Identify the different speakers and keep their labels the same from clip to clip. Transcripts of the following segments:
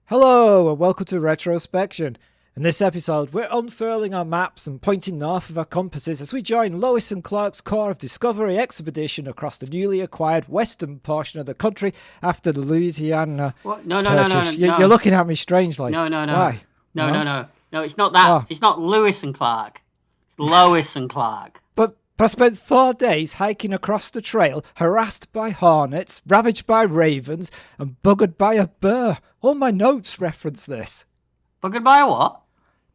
Speaker 1: Hello and welcome to Retrospection. In this episode, we're unfurling our maps and pointing north with our compasses as we join Lois and Clark's Corps of Discovery expedition across the newly acquired western portion of the country after the Louisiana
Speaker 2: What? No.
Speaker 1: You're looking at me strangely.
Speaker 2: No.
Speaker 1: Why?
Speaker 2: No, it's not that.
Speaker 1: Oh.
Speaker 2: It's not Lewis and Clark. It's Lois and Clark.
Speaker 1: But I spent 4 days hiking across the trail, harassed by hornets, ravaged by ravens, and buggered by a burr. All my notes reference this.
Speaker 2: Buggered by a what?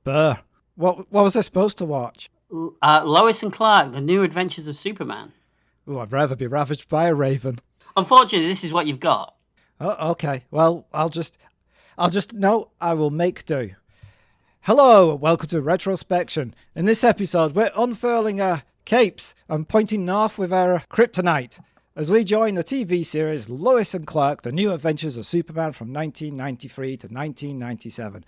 Speaker 1: Burr. What was I supposed to watch?
Speaker 2: Lois and Clark, The New Adventures of Superman.
Speaker 1: Oh, I'd rather be ravaged by a raven.
Speaker 2: Unfortunately, this is what you've got.
Speaker 1: Oh, okay. Well, I will make do. Hello, and welcome to Retrospection. In this episode, we're unfurling our capes and pointing north with our kryptonite as we join the TV series Lois and Clark, The New Adventures of Superman from 1993 to 1997.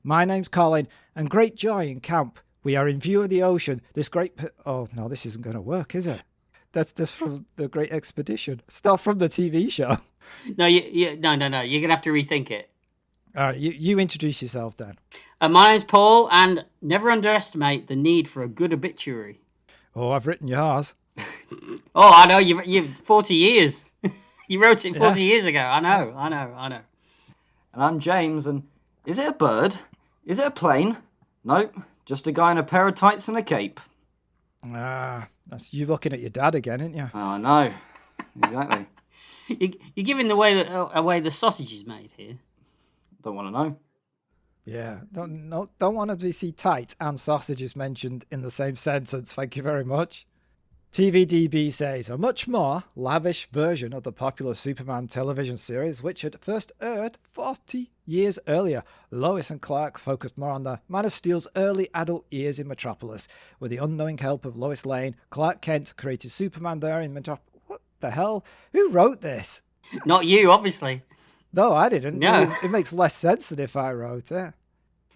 Speaker 1: My name's Colin, and great joy in camp. We are in view of the ocean. This isn't going to work, is it? That's from the Great Expedition. It's not from the TV show.
Speaker 2: No. You're gonna have to rethink it.
Speaker 1: All right, you introduce yourself then.
Speaker 2: My name's Paul, and never underestimate the need for a good obituary.
Speaker 1: Oh, I've written yours.
Speaker 2: Oh, I know. You've 40 years. You wrote it 40 years ago. I know.
Speaker 3: And I'm James, and is it a bird? Is it a plane? Nope, just a guy in a pair of tights and a cape.
Speaker 1: That's you looking at your dad again, aren't you?
Speaker 3: Oh, I know. Exactly.
Speaker 2: You're giving away the sausage is made here.
Speaker 3: Don't want to know.
Speaker 1: Yeah, don't want to see tights and sausages mentioned in the same sentence. Thank you very much. TVDB says a much more lavish version of the popular Superman television series, which had first aired 40 years earlier. Lois and Clark focused more on the Man of Steel's early adult years in Metropolis. With the unknowing help of Lois Lane, Clark Kent created Superman there in Metropolis. What the hell? Who wrote this?
Speaker 2: Not you, obviously.
Speaker 1: No, I didn't.
Speaker 2: No.
Speaker 1: It makes less sense than if I wrote it.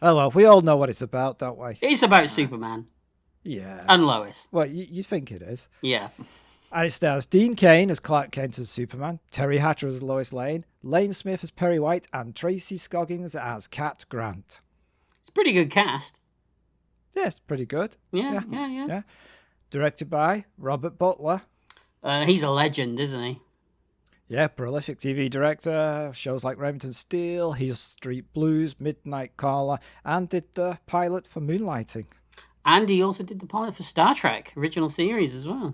Speaker 1: Oh, well, we all know what it's about, don't we?
Speaker 2: It's about Superman.
Speaker 1: Yeah.
Speaker 2: And Lois.
Speaker 1: Well, you think it is.
Speaker 2: Yeah.
Speaker 1: And it stars Dean Cain as Clark Kent as Superman, Terry Hatcher as Lois Lane, Lane Smith as Perry White, and Tracy Scoggins as Cat Grant.
Speaker 2: It's a pretty good cast.
Speaker 1: Yeah, it's pretty good.
Speaker 2: Yeah.
Speaker 1: Directed by Robert Butler.
Speaker 2: He's a legend, isn't he?
Speaker 1: Yeah, prolific TV director, shows like Remington Steele, Hill Street Blues, Midnight Caller, and did the pilot for Moonlighting.
Speaker 2: And he also did the pilot for Star Trek, original series as well.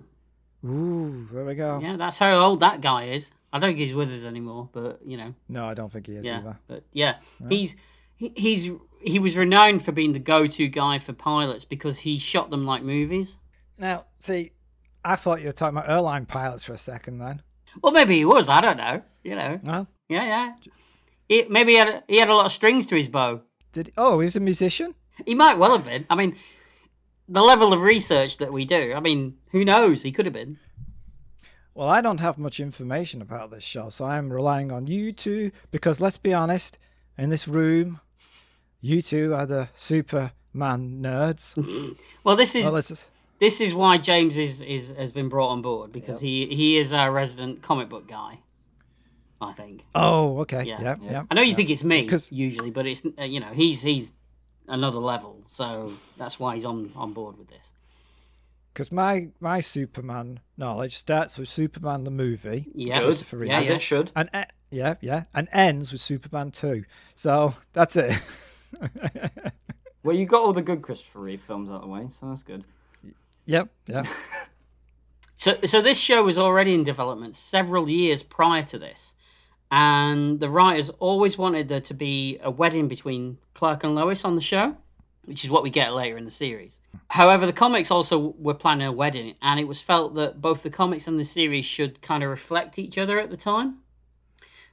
Speaker 1: Ooh, there we go.
Speaker 2: Yeah, that's how old that guy is. I don't think he's with us anymore, but, you know.
Speaker 1: No, I don't think he is either.
Speaker 2: But, yeah. He was renowned for being the go-to guy for pilots because he shot them like movies.
Speaker 1: Now, see, I thought you were talking about airline pilots for a second then.
Speaker 2: Well, maybe he was. I don't know. You know.
Speaker 1: No?
Speaker 2: Yeah. Maybe he had a lot of strings to his bow.
Speaker 1: Did he? Oh, he was a musician?
Speaker 2: He might well have been. I mean, the level of research that we do, I mean, who knows? He could have been.
Speaker 1: Well, I don't have much information about this show, so I'm relying on you two, because let's be honest, in this room, you two are the Superman nerds.
Speaker 2: Well, this is why James has been brought on board, because he is our resident comic book guy, I think.
Speaker 1: Oh, okay. Yeah.
Speaker 2: I know you think it's me usually, but it's he's another level, so that's why he's on board with this.
Speaker 1: Because my Superman knowledge starts with Superman the movie.
Speaker 2: Yeah,
Speaker 3: as it should.
Speaker 1: And and ends with Superman 2. So that's it.
Speaker 3: Well, you got all the good Christopher Reeve films out of the way, so that's good.
Speaker 1: Yep.
Speaker 2: So this show was already in development several years prior to this, and the writers always wanted there to be a wedding between Clark and Lois on the show, which is what we get later in the series. However, the comics also were planning a wedding, and it was felt that both the comics and the series should kind of reflect each other at the time.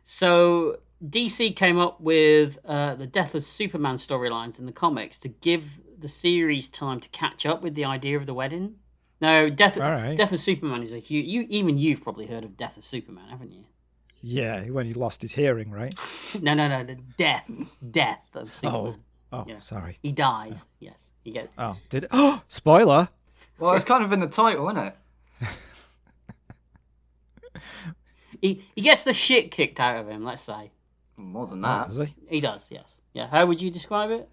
Speaker 2: So DC came up with the Death of Superman storylines in the comics to give the series time to catch up with the idea of the wedding. Now, Death of Superman is a huge... You've probably heard of Death of Superman, haven't you?
Speaker 1: Yeah, when he lost his hearing, right?
Speaker 2: No, the death of Superman.
Speaker 1: Oh, sorry.
Speaker 2: He dies, yes. He gets...
Speaker 1: Oh, did it? Oh, spoiler!
Speaker 3: Well, it's kind of in the title, isn't it?
Speaker 2: he gets the shit kicked out of him, let's say.
Speaker 3: More than
Speaker 1: Oh,
Speaker 3: that.
Speaker 1: does he?
Speaker 2: He does, yes. Yeah, how would you describe it?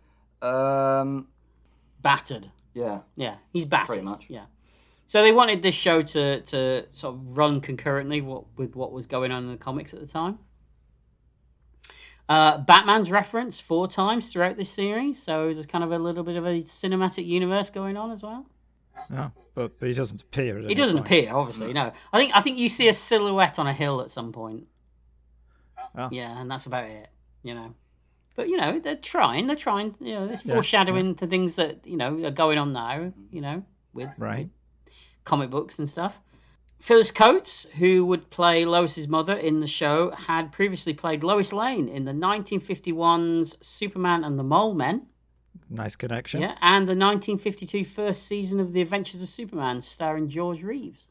Speaker 2: Battered.
Speaker 3: Yeah.
Speaker 2: Yeah, he's battered.
Speaker 3: Pretty much.
Speaker 2: Yeah. So they wanted this show to sort of run concurrently with what was going on in the comics at the time. Batman's referenced 4 times throughout this series, so there's kind of a little bit of a cinematic universe going on as well.
Speaker 1: No, but he doesn't appear.
Speaker 2: He doesn't appear, obviously. No, I think you see a silhouette on a hill at some point.
Speaker 1: Oh.
Speaker 2: Yeah, and that's about it. You know, but you know they're trying. You know, there's foreshadowing to things that you know are going on now. You know, with comic books and stuff. Phyllis Coates, who would play Lois's mother in the show, had previously played Lois Lane in the 1951's Superman and the Mole Men.
Speaker 1: Nice connection.
Speaker 2: Yeah, and the 1952 first season of The Adventures of Superman, starring George Reeves.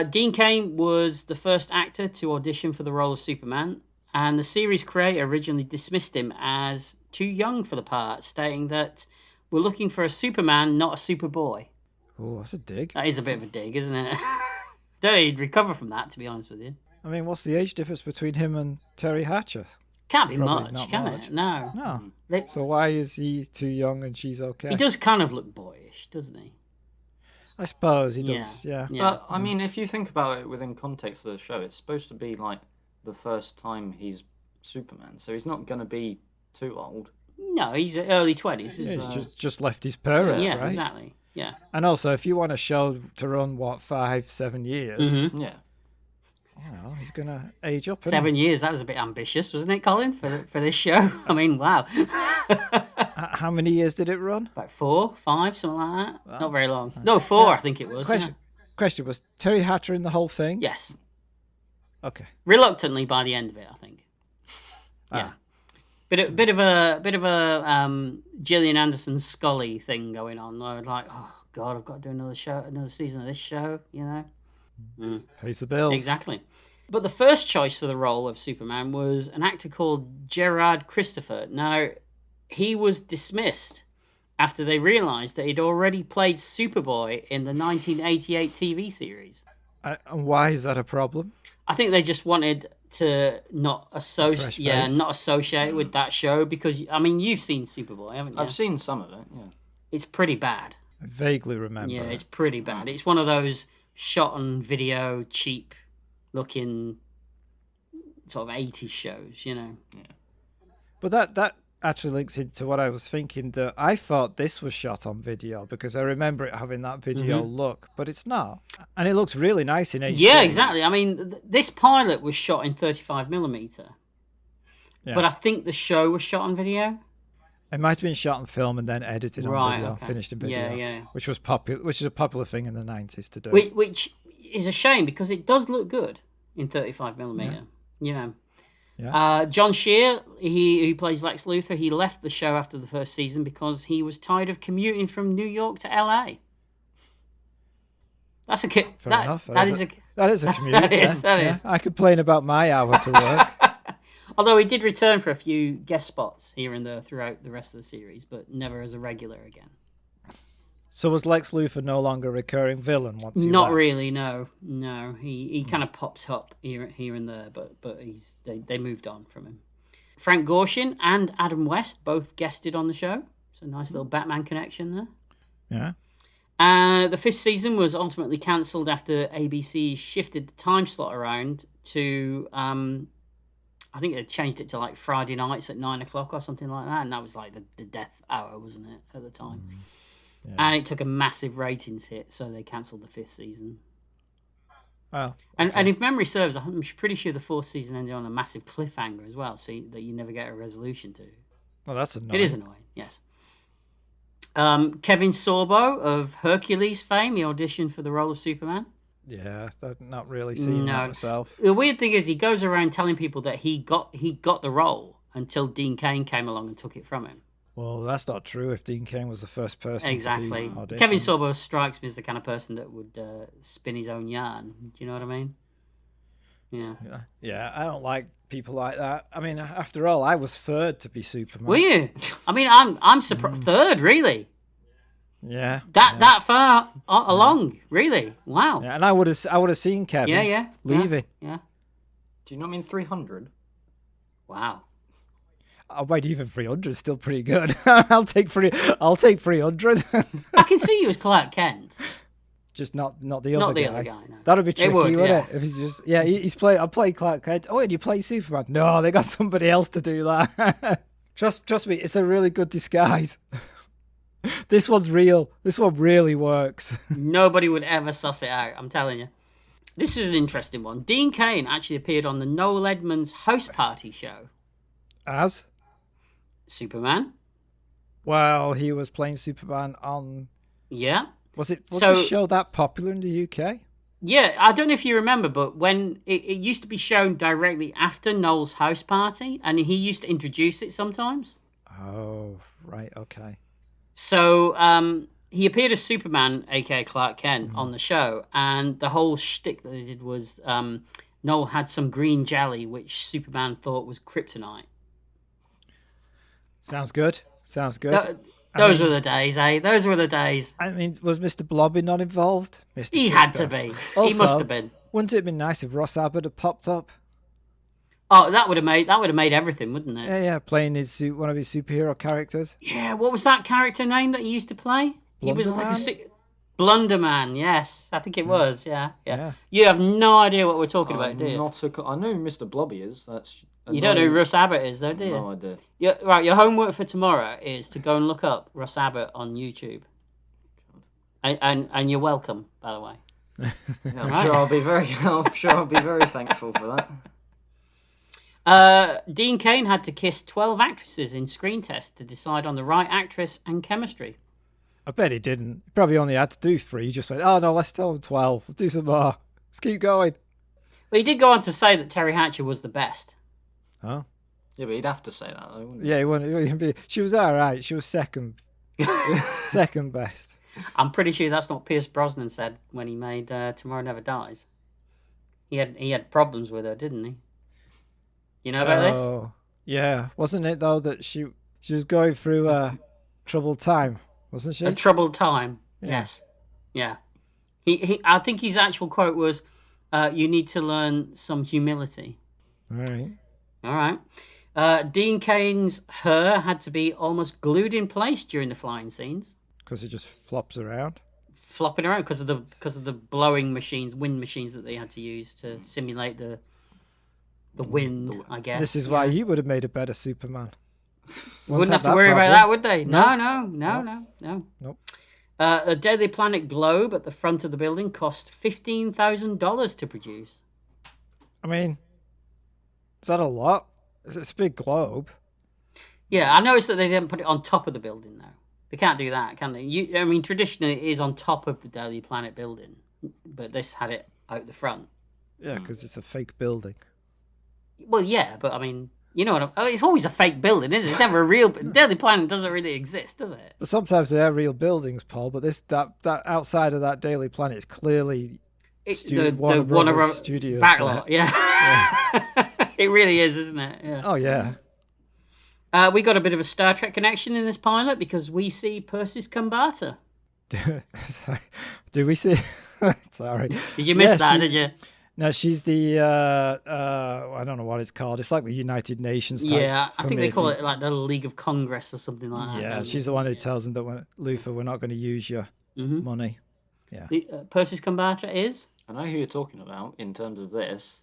Speaker 2: Dean Cain was the first actor to audition for the role of Superman, and the series creator originally dismissed him as too young for the part, stating that we're looking for a Superman, not a Superboy.
Speaker 1: Oh, that's a dig.
Speaker 2: That is a bit of a dig, isn't it? Don't know he'd recover from that, to be honest with you.
Speaker 1: I mean, what's the age difference between him and Terry Hatcher?
Speaker 2: Can't be
Speaker 1: Probably
Speaker 2: much,
Speaker 1: not
Speaker 2: can
Speaker 1: much.
Speaker 2: it? No.
Speaker 1: No. So why is he too young and she's okay?
Speaker 2: He does kind of look boyish, doesn't he?
Speaker 1: I suppose he does, yeah.
Speaker 3: But, I mean, if you think about it within context of the show, it's supposed to be, like, the first time he's Superman, so he's not going to be too old.
Speaker 2: No, he's early 20s.
Speaker 1: Yeah, he's just left his parents,
Speaker 2: yeah,
Speaker 1: right?
Speaker 2: Exactly. Yeah.
Speaker 1: And also, if you want a show to run, 5-7 years,
Speaker 3: Yeah.
Speaker 1: you know, he's going to age up.
Speaker 2: 7 years, that was a bit ambitious, wasn't it, Colin, for this show? I mean, wow.
Speaker 1: How many years did it run?
Speaker 2: About 4, 5, something like that. Well, not very long. No, 4, I think it was.
Speaker 1: Question, was Terry Hatcher in the whole thing?
Speaker 2: Yes.
Speaker 1: Okay.
Speaker 2: Reluctantly by the end of it, I think. Yeah. Bit of a Gillian Anderson Scully thing going on. Where like, oh God, I've got to do another season of this show. You know,
Speaker 1: Pays the bills.
Speaker 2: Exactly. But the first choice for the role of Superman was an actor called Gerard Christopher. Now, he was dismissed after they realised that he'd already played Superboy in the 1988 TV series.
Speaker 1: And why is that a problem?
Speaker 2: I think they just wanted to not associate with that show because I mean you've seen Superboy, haven't you?
Speaker 3: I've seen some of it. Yeah,
Speaker 2: it's pretty bad.
Speaker 1: I vaguely remember.
Speaker 2: Yeah, it's pretty bad. It's one of those shot on video, cheap looking sort of 80s shows, you know.
Speaker 3: Yeah.
Speaker 1: But that actually links into what I was thinking, that I thought this was shot on video because I remember it having that video look, but it's not. And it looks really nice in HD.
Speaker 2: Yeah, exactly. I mean, this pilot was shot in 35mm. Yeah. But I think the show was shot on video.
Speaker 1: It might have been shot on film and then edited on video, finished in video.
Speaker 2: Yeah.
Speaker 1: Which is a popular thing in the 90s to do.
Speaker 2: Which is a shame because it does look good in 35mm. Yeah. You know.
Speaker 1: Yeah.
Speaker 2: John Shear, who plays Lex Luthor, he left the show after the first season because he was tired of commuting from New York to LA. That's a
Speaker 1: Fair enough. That is a commute.
Speaker 2: That is.
Speaker 1: I complain about my hour to work.
Speaker 2: Although he did return for a few guest spots here and there throughout the rest of the series, but never as a regular again. So
Speaker 1: was Lex Luthor no longer a recurring villain once he
Speaker 2: Not
Speaker 1: left?
Speaker 2: really, no. He kind of pops up here and there, but they moved on from him. Frank Gorshin and Adam West both guested on the show. It's a nice little Batman connection there.
Speaker 1: Yeah.
Speaker 2: The 5th season was ultimately cancelled after ABC shifted the time slot around to, I think they changed it to like Friday nights at 9 o'clock or something like that, and that was like the death hour, wasn't it, at the time? Yeah. And it took a massive ratings hit, so they cancelled the 5th season.
Speaker 1: Oh.
Speaker 2: Okay. And if memory serves, I'm pretty sure the 4th season ended on a massive cliffhanger as well, so that you never get a resolution to.
Speaker 1: Well, that's annoying.
Speaker 2: It is annoying, yes. Kevin Sorbo of Hercules fame, he auditioned for the role of Superman.
Speaker 1: Yeah, I've not really seen that myself.
Speaker 2: The weird thing is he goes around telling people that he got the role until Dean Cain came along and took it from him.
Speaker 1: Well, that's not true if Dean Cain was the first person
Speaker 2: exactly.
Speaker 1: to be auditioned.
Speaker 2: Kevin Sorbo strikes me as the kind of person that would spin his own yarn. Do you know what I mean?
Speaker 1: Yeah, I don't like people like that. I mean, after all, I was third to be Superman.
Speaker 2: Were you? I mean, I'm surprised. Third, really?
Speaker 1: Yeah.
Speaker 2: That far along, really? Wow.
Speaker 1: Yeah, and I would have seen Kevin.
Speaker 2: Yeah.
Speaker 1: Leaving.
Speaker 2: Yeah.
Speaker 3: Do you not mean 300?
Speaker 2: Wow.
Speaker 1: Oh, wait, even 300 is still pretty good. I'll take 300.
Speaker 2: I can see you as Clark Kent.
Speaker 1: Just not the other
Speaker 2: Not the
Speaker 1: guy.
Speaker 2: other guy, no.
Speaker 1: That'd be tricky,
Speaker 2: would,
Speaker 1: wouldn't
Speaker 2: yeah.
Speaker 1: it? If he's just he's play. I'll play Clark Kent. Oh, and you play Superman? No, they got somebody else to do that. Trust me, it's a really good disguise. This one's real. This one really works.
Speaker 2: Nobody would ever suss it out, I'm telling you. This is an interesting one. Dean Cain actually appeared on the Noel Edmonds House Party show.
Speaker 1: As?
Speaker 2: Superman.
Speaker 1: Well, he was playing Superman on...
Speaker 2: Yeah.
Speaker 1: Was the show that popular in the UK?
Speaker 2: Yeah, I don't know if you remember, but when it used to be shown directly after Noel's house party, and he used to introduce it sometimes.
Speaker 1: Oh, right, okay.
Speaker 2: So he appeared as Superman, aka Clark Kent, on the show, and the whole shtick that they did was Noel had some green jelly, which Superman thought was kryptonite.
Speaker 1: Sounds good.
Speaker 2: Those were the days, eh? Those were the days.
Speaker 1: I mean, was Mr. Blobby not involved? Mr.
Speaker 2: He had to be.
Speaker 1: Also,
Speaker 2: he must have been.
Speaker 1: Wouldn't it have been nice if Ross Abbott had popped up?
Speaker 2: Oh, that would have made everything, wouldn't it?
Speaker 1: Yeah, playing one of his superhero characters.
Speaker 2: Yeah, what was that character name that he used to play? He was like
Speaker 1: Blunderman?
Speaker 2: Blunderman, yes. I think it was, yeah. You have no idea what we're talking about, do you?
Speaker 3: I know who Mr. Blobby is.
Speaker 2: You don't know who Russ Abbott is, though, do you?
Speaker 3: No idea.
Speaker 2: Right, your homework for tomorrow is to go and look up Russ Abbott on YouTube. And you're welcome, by the way.
Speaker 3: I'm sure I'll be very thankful for that.
Speaker 2: Dean Cain had to kiss 12 actresses in screen test to decide on the right actress and chemistry.
Speaker 1: I bet he didn't. He probably only had to do 3. He just went, oh no, let's tell him 12. Let's do some more. Let's keep going.
Speaker 2: But he did go on to say that Terry Hatcher was the best.
Speaker 1: Oh?
Speaker 3: Yeah, but he'd have to say that, though, wouldn't he?
Speaker 1: Yeah, he wouldn't be. She was alright. She was second best.
Speaker 2: I'm pretty sure that's not Pierce Brosnan said when he made Tomorrow Never Dies. He had problems with her, didn't he? You know about this?
Speaker 1: Oh, yeah. Wasn't it though that she was going through a troubled time, wasn't she?
Speaker 2: A troubled time.
Speaker 1: Yeah.
Speaker 2: Yes. Yeah. He I think his actual quote was, "You need to learn some humility."
Speaker 1: All right.
Speaker 2: Dean Cain's hair had to be almost glued in place during the flying scenes.
Speaker 1: Because it just flops around.
Speaker 2: Flopping around because of the blowing machines, wind machines that they had to use to simulate the wind, I guess.
Speaker 1: This is why you would have made a better Superman.
Speaker 2: Wouldn't have to worry about that, would they?
Speaker 1: No.
Speaker 2: No.
Speaker 1: Nope.
Speaker 2: A Daily Planet globe at the front of the building cost $15,000 to produce.
Speaker 1: I mean, is that a lot? It's a big globe.
Speaker 2: Yeah, I noticed that they didn't put it on top of the building, though. They can't do that, can they? I mean, traditionally it is on top of the Daily Planet building, but this had it out the front.
Speaker 1: Yeah, because it's a fake building.
Speaker 2: Well, yeah, but I mean, you know what? It's always a fake building, isn't it? It's never a real. Daily Planet doesn't really exist, does it?
Speaker 1: But sometimes they are real buildings, Paul. But that outside of that Daily Planet is clearly Warner Brothers Studios.
Speaker 2: Backlot, yeah. It really is, isn't it? Yeah.
Speaker 1: Oh yeah.
Speaker 2: We got a bit of a Star Trek connection in this pilot because we see Persis Kambata.
Speaker 1: Sorry. Do we see? Sorry.
Speaker 2: Did you miss that? Did you?
Speaker 1: No, she's the I don't know what it's called. It's like the United Nations type.
Speaker 2: Yeah, I think they
Speaker 1: committee.
Speaker 2: call it like the League of Congress or something like that.
Speaker 1: Yeah, she's the one who tells them that Luthor, we're not going to use your money. Yeah.
Speaker 2: Persis Kambata is.
Speaker 3: I know who you're talking about in terms of this.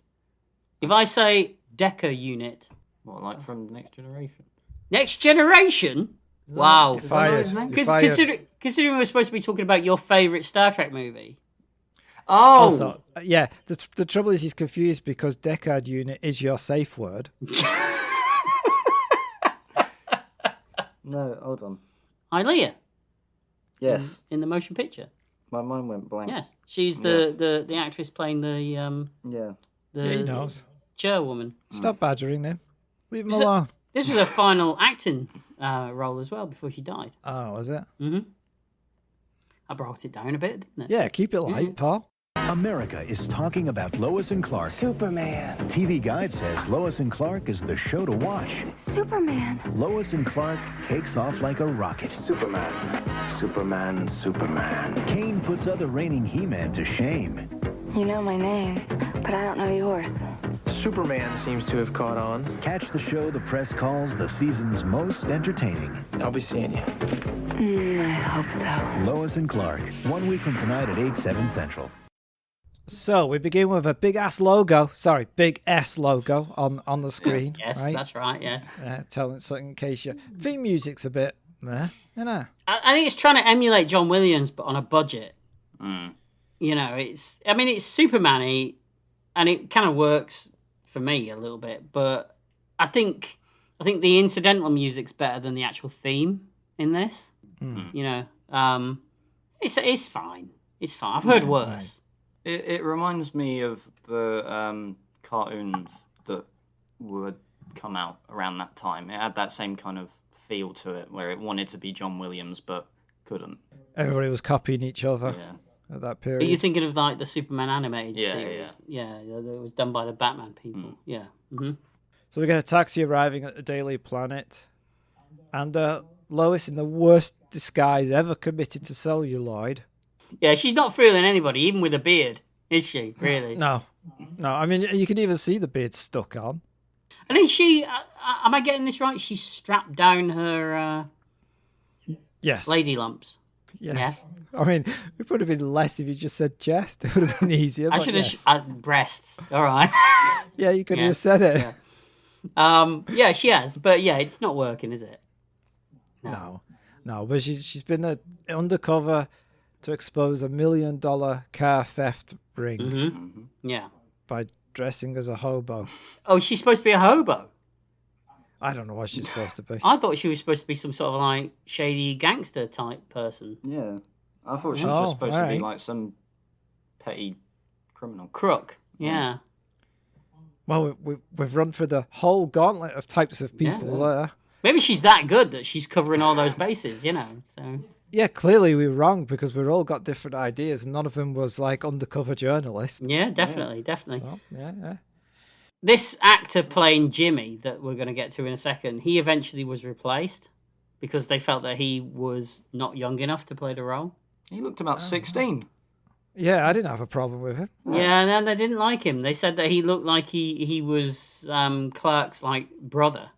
Speaker 2: If I say Decker unit.
Speaker 3: What, like from Next Generation?
Speaker 2: Next Generation? Wow.
Speaker 1: You're fired.
Speaker 2: Considering we're supposed to be talking about your favourite Star Trek movie.
Speaker 3: Oh!
Speaker 1: Also, yeah, the trouble is he's confused because Deckard unit is your safe word.
Speaker 3: No, hold on.
Speaker 2: Ilea.
Speaker 3: Yes.
Speaker 2: In the motion picture.
Speaker 3: My mind went blank.
Speaker 2: Yes. She's the actress playing the
Speaker 3: Yeah.
Speaker 1: He knows.
Speaker 2: chairwoman.
Speaker 1: Stop badgering him. Leave him alone.
Speaker 2: This was her final acting role as well before she died.
Speaker 1: Oh, was it?
Speaker 2: Mm-hmm. I brought it down a bit, didn't it?
Speaker 1: Yeah, keep it light, Paul.
Speaker 4: America is talking about Lois and Clark.
Speaker 5: Superman.
Speaker 4: TV Guide says Lois and Clark is the show to watch.
Speaker 5: Superman.
Speaker 4: Lois and Clark takes off like a rocket.
Speaker 5: Superman.
Speaker 4: Kane puts other reigning He-Man to shame.
Speaker 5: You know my name, but I don't know yours. Superman seems to have caught on.
Speaker 4: Catch the show the press calls the season's most entertaining.
Speaker 5: I'll be seeing you.
Speaker 6: I hope so.
Speaker 4: Lois and Clark, 1 week from tonight at 8, 7 Central.
Speaker 1: So we begin with a big S logo on the screen.
Speaker 2: Yes,
Speaker 1: right?
Speaker 2: that's right, yes.
Speaker 1: Telling something in case your theme music's a bit meh, you know.
Speaker 2: I think it's trying to emulate John Williams, but on a budget.
Speaker 3: Mm.
Speaker 2: You know, it's Superman-y, and it kind of works for me a little bit, but I think the incidental music's better than the actual theme in this.
Speaker 1: Mm.
Speaker 2: You know, it's fine. It's fine. I've heard worse.
Speaker 1: Right.
Speaker 3: It reminds me of the cartoons that would come out around that time. It had that same kind of feel to it, where it wanted to be John Williams but couldn't.
Speaker 1: Everybody was copying each other
Speaker 3: Yeah.
Speaker 1: at that
Speaker 2: Are
Speaker 1: period.
Speaker 2: you thinking of like the Superman animated
Speaker 3: Yeah,
Speaker 2: series? Yeah, that was done by the Batman people.
Speaker 3: Mm.
Speaker 2: Yeah. Mm-hmm.
Speaker 1: So we get a taxi arriving at the Daily Planet, and Lois, in the worst disguise ever committed to celluloid.
Speaker 2: Yeah, she's not fooling anybody, even with a beard, is she? Really?
Speaker 1: No. I mean, you can even see the beard stuck on.
Speaker 2: And then she, am I getting this right? She strapped down her
Speaker 1: Yes.
Speaker 2: lady lumps.
Speaker 1: Yes. I mean, it would have been less if you just said chest. It would have been easier.
Speaker 2: I
Speaker 1: but
Speaker 2: should have
Speaker 1: yes.
Speaker 2: breasts. All right.
Speaker 1: Yeah, you could
Speaker 2: Yeah.
Speaker 1: have just said it.
Speaker 2: Yeah. Yeah, she has, but yeah, it's not working, is it?
Speaker 1: No. But she's been undercover to expose $1 million car theft ring
Speaker 2: Mm-hmm. Yeah.
Speaker 1: by dressing as a hobo.
Speaker 2: Oh, she's supposed to be a hobo.
Speaker 1: I don't know what she's supposed to be.
Speaker 2: I thought she was supposed to be some sort of like shady gangster type person.
Speaker 3: Yeah. I thought she was
Speaker 1: Oh,
Speaker 3: just supposed to
Speaker 1: alright.
Speaker 3: be like some petty criminal.
Speaker 2: Crook. Yeah.
Speaker 1: Well, we've run through the whole gauntlet of types of people there.
Speaker 2: Maybe she's that good that she's covering all those bases, you know. So
Speaker 1: Yeah, clearly we were wrong because we've all got different ideas and none of them was like undercover journalists.
Speaker 2: yeah, definitely.
Speaker 1: So, yeah.
Speaker 2: This actor playing Jimmy that we're going to get to in a second, he eventually was replaced because they felt that he was not young enough to play the role.
Speaker 3: He looked about 16.
Speaker 1: Yeah, I didn't have a problem with him.
Speaker 2: Yeah, and then they didn't like him. They said that he looked like he was Clark's like brother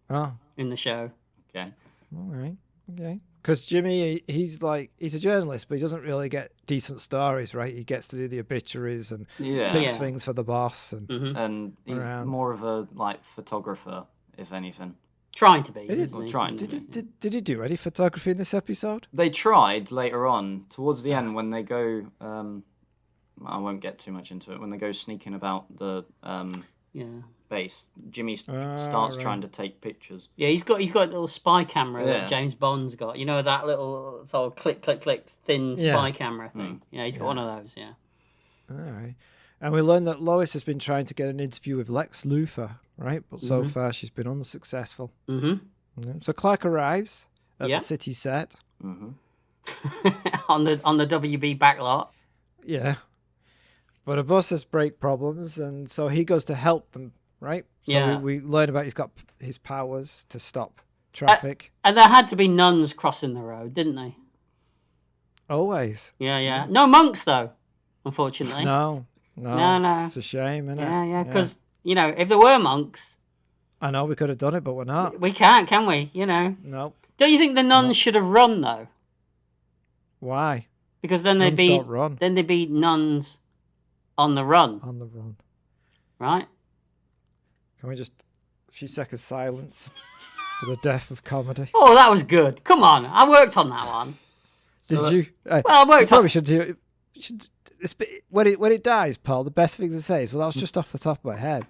Speaker 1: Oh,
Speaker 2: in the show.
Speaker 3: Okay.
Speaker 1: all right. Okay. Because Jimmy, he's a journalist, but he doesn't really get decent stories, right? He gets to do the obituaries and
Speaker 3: Yeah.
Speaker 1: fix
Speaker 2: Yeah.
Speaker 1: things for the boss. And
Speaker 2: Hmm.
Speaker 3: And he's
Speaker 1: Around.
Speaker 3: more of a photographer, if anything.
Speaker 2: Trying to be.
Speaker 1: It is.
Speaker 2: Isn't he?
Speaker 3: Trying to
Speaker 1: did
Speaker 3: be.
Speaker 1: did he do any photography in this episode?
Speaker 3: They tried later on, towards the end, when they go. I won't get too much into it. When they go sneaking about the
Speaker 2: Yeah.
Speaker 3: base, Jimmy
Speaker 1: Ah,
Speaker 3: starts
Speaker 1: right.
Speaker 3: trying to take pictures.
Speaker 2: Yeah, he's got a little spy camera
Speaker 3: Yeah.
Speaker 2: that James Bond's got. You know that little sort of click thin
Speaker 1: Yeah.
Speaker 2: spy camera thing. Yeah, he's got one of those. Yeah.
Speaker 1: All right. And we learned that Lois has been trying to get an interview with Lex Luthor, right? But so far she's been unsuccessful.
Speaker 2: Mm-hmm.
Speaker 1: Yeah. So Clark arrives at
Speaker 2: Yeah.
Speaker 1: the city set.
Speaker 3: Hmm.
Speaker 2: on the WB backlot.
Speaker 1: Yeah. But a bus has brake problems, and so he goes to help them, right? So
Speaker 2: Yeah.
Speaker 1: we learn about he's got his powers to stop traffic.
Speaker 2: And there had to be nuns crossing the road, didn't they?
Speaker 1: Always.
Speaker 2: Yeah. No monks though, unfortunately.
Speaker 1: No.
Speaker 2: No.
Speaker 1: It's a shame, isn't it?
Speaker 2: Yeah. Because you know, if there were monks,
Speaker 1: I know we could have done it, but we're not.
Speaker 2: we can't, can we? You know.
Speaker 1: No.
Speaker 2: Don't you think the nuns should have run though?
Speaker 1: Why?
Speaker 2: Because then
Speaker 1: Nuns don't run.
Speaker 2: Then they'd be nuns on the run,
Speaker 1: On the run.
Speaker 2: right?
Speaker 1: Can we just a few seconds silence for the death of comedy?
Speaker 2: Oh, that was good. Come on, I worked on that one.
Speaker 1: Did you?
Speaker 2: Well, I
Speaker 1: you
Speaker 2: worked
Speaker 1: probably
Speaker 2: on.
Speaker 1: should do. When it dies, Paul. The best thing to say is, "Well, that was just off the top of my head."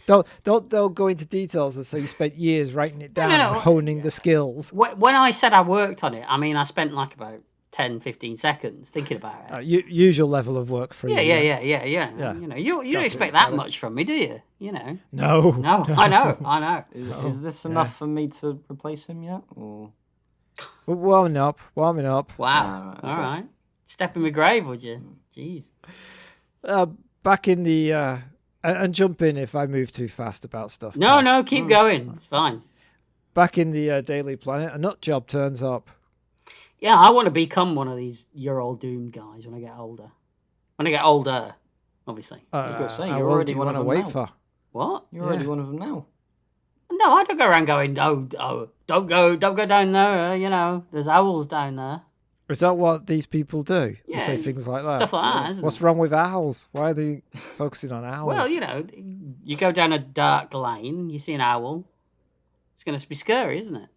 Speaker 1: Don't go into details and say you spent years writing it down,
Speaker 2: No.
Speaker 1: and honing the skills.
Speaker 2: When I said I worked on it, I mean I spent like about 10, 15 seconds thinking about it.
Speaker 1: Usual level of work for you.
Speaker 2: Yeah.
Speaker 1: Yeah.
Speaker 2: You know, you don't
Speaker 1: Got it,
Speaker 2: expect
Speaker 1: got
Speaker 2: that
Speaker 1: it.
Speaker 2: much from me, do you? You know.
Speaker 1: No.
Speaker 2: No, I know.
Speaker 3: Is this enough for me to replace him yet? Or
Speaker 1: We're warming up.
Speaker 2: Wow.
Speaker 3: okay.
Speaker 2: All right. Step in my grave, would you? Jeez.
Speaker 1: Back in the and jump in if I move too fast about stuff.
Speaker 2: No,
Speaker 1: Paul.
Speaker 2: no, keep going. It's fine.
Speaker 1: Back in the Daily Planet, a nut job turns up.
Speaker 2: Yeah, I want to become one of these You're All Doomed guys when I get older. When I get older. obviously.
Speaker 3: gotta say,
Speaker 1: how
Speaker 3: you're
Speaker 1: old
Speaker 3: already
Speaker 1: do you
Speaker 3: one
Speaker 1: want
Speaker 3: of
Speaker 1: to
Speaker 3: them
Speaker 1: wait
Speaker 3: now.
Speaker 1: for?
Speaker 2: What?
Speaker 3: You're already
Speaker 1: Yeah.
Speaker 3: one of them now.
Speaker 2: No, I don't go around going, don't go down there. There's owls down there.
Speaker 1: Is that what these people do? They
Speaker 2: Yeah,
Speaker 1: say things like that?
Speaker 2: stuff like that, isn't
Speaker 1: What's
Speaker 2: it?
Speaker 1: wrong with owls? Why are they focusing on owls?
Speaker 2: Well, you go down a dark lane, you see an owl. It's going to be scary, isn't it?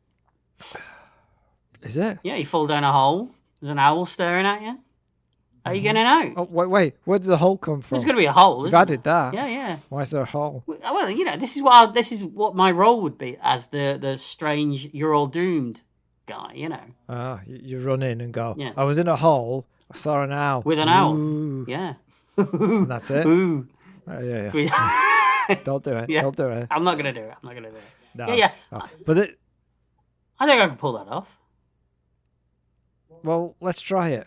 Speaker 1: Is it?
Speaker 2: Yeah, you fall down a hole. There's an owl staring at you. How are you getting out?
Speaker 1: Oh, wait. Where did the hole come from?
Speaker 2: There's going to be a hole.
Speaker 1: We've
Speaker 2: Isn't
Speaker 1: added
Speaker 2: there?
Speaker 1: that.
Speaker 2: Yeah.
Speaker 1: Why is there a hole?
Speaker 2: Well, this is what my role would be as the strange "you're all doomed" guy.
Speaker 1: You run in and go,
Speaker 2: Yeah.
Speaker 1: I was in a hole, I saw an owl.
Speaker 2: With an owl.
Speaker 1: Ooh.
Speaker 2: Yeah.
Speaker 1: And that's it?
Speaker 2: Ooh.
Speaker 1: Yeah. Don't do it.
Speaker 2: Yeah.
Speaker 1: Don't do it.
Speaker 2: I'm not gonna do it.
Speaker 1: No.
Speaker 2: Yeah.
Speaker 1: No. But
Speaker 2: I think I can pull that off.
Speaker 1: well, let's try it.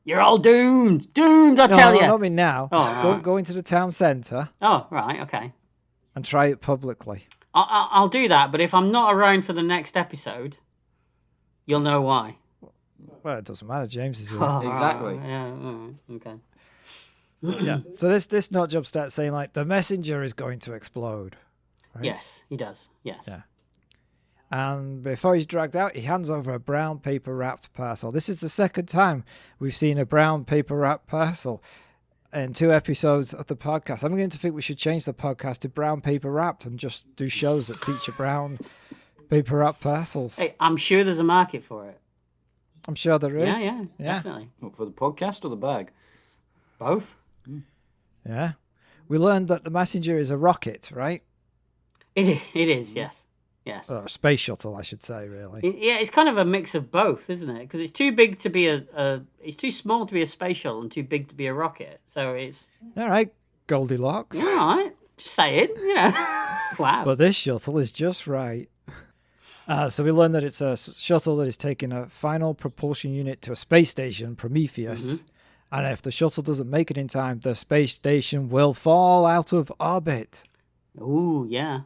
Speaker 2: You're all doomed. Doomed, I
Speaker 1: No,
Speaker 2: tell you.
Speaker 1: not me now.
Speaker 2: Oh, right.
Speaker 1: Go into the town centre
Speaker 2: Oh, right. Okay.
Speaker 1: and try it publicly.
Speaker 2: I'll do that, but if I'm not around for the next episode, you'll know why.
Speaker 1: Well, it doesn't matter. James is here.
Speaker 3: Exactly.
Speaker 2: Yeah. Okay.
Speaker 1: Yeah. So this nut job starts saying like the messenger is going to explode. Right?
Speaker 2: Yes, he does. Yes.
Speaker 1: Yeah. And before he's dragged out, he hands over a brown paper wrapped parcel. This is the second time we've seen a brown paper wrapped parcel in 2 episodes of the podcast. I'm beginning to think we should change the podcast to brown paper wrapped and just do shows that feature brown paper wrapped parcels.
Speaker 2: Hey, I'm sure there's a market for it.
Speaker 1: I'm sure there is.
Speaker 2: Yeah, definitely.
Speaker 3: What, for the podcast or the bag?
Speaker 2: Both.
Speaker 1: Yeah. We learned that the messenger is a rocket, right?
Speaker 2: It is. Yes.
Speaker 1: Or a space shuttle, I should say, really.
Speaker 2: Yeah, it's kind of a mix of both, isn't it? Because it's too big to be it's too small to be a space shuttle and too big to be a rocket. So it's
Speaker 1: All right, Goldilocks.
Speaker 2: all right. Just say it, Wow.
Speaker 1: But this shuttle is just right. So we learned that it's a shuttle that is taking a final propulsion unit to a space station, Prometheus.
Speaker 2: Mm-hmm.
Speaker 1: And if the shuttle doesn't make it in time, the space station will fall out of orbit.
Speaker 2: Ooh, yeah.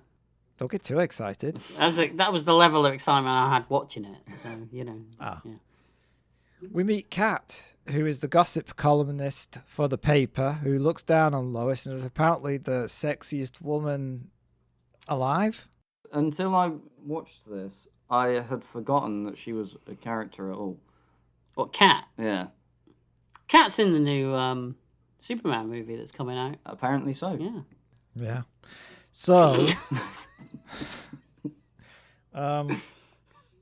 Speaker 1: Don't get too excited.
Speaker 2: That was the level of excitement I had watching it. So Yeah.
Speaker 1: We meet Kat, who is the gossip columnist for the paper, who looks down on Lois and is apparently the sexiest woman alive.
Speaker 3: Until I watched this, I had forgotten that she was a character at all.
Speaker 2: What, Cat?
Speaker 3: Yeah,
Speaker 2: Cat's in the new Superman movie that's coming out.
Speaker 3: apparently so.
Speaker 2: Yeah.
Speaker 1: Yeah. So,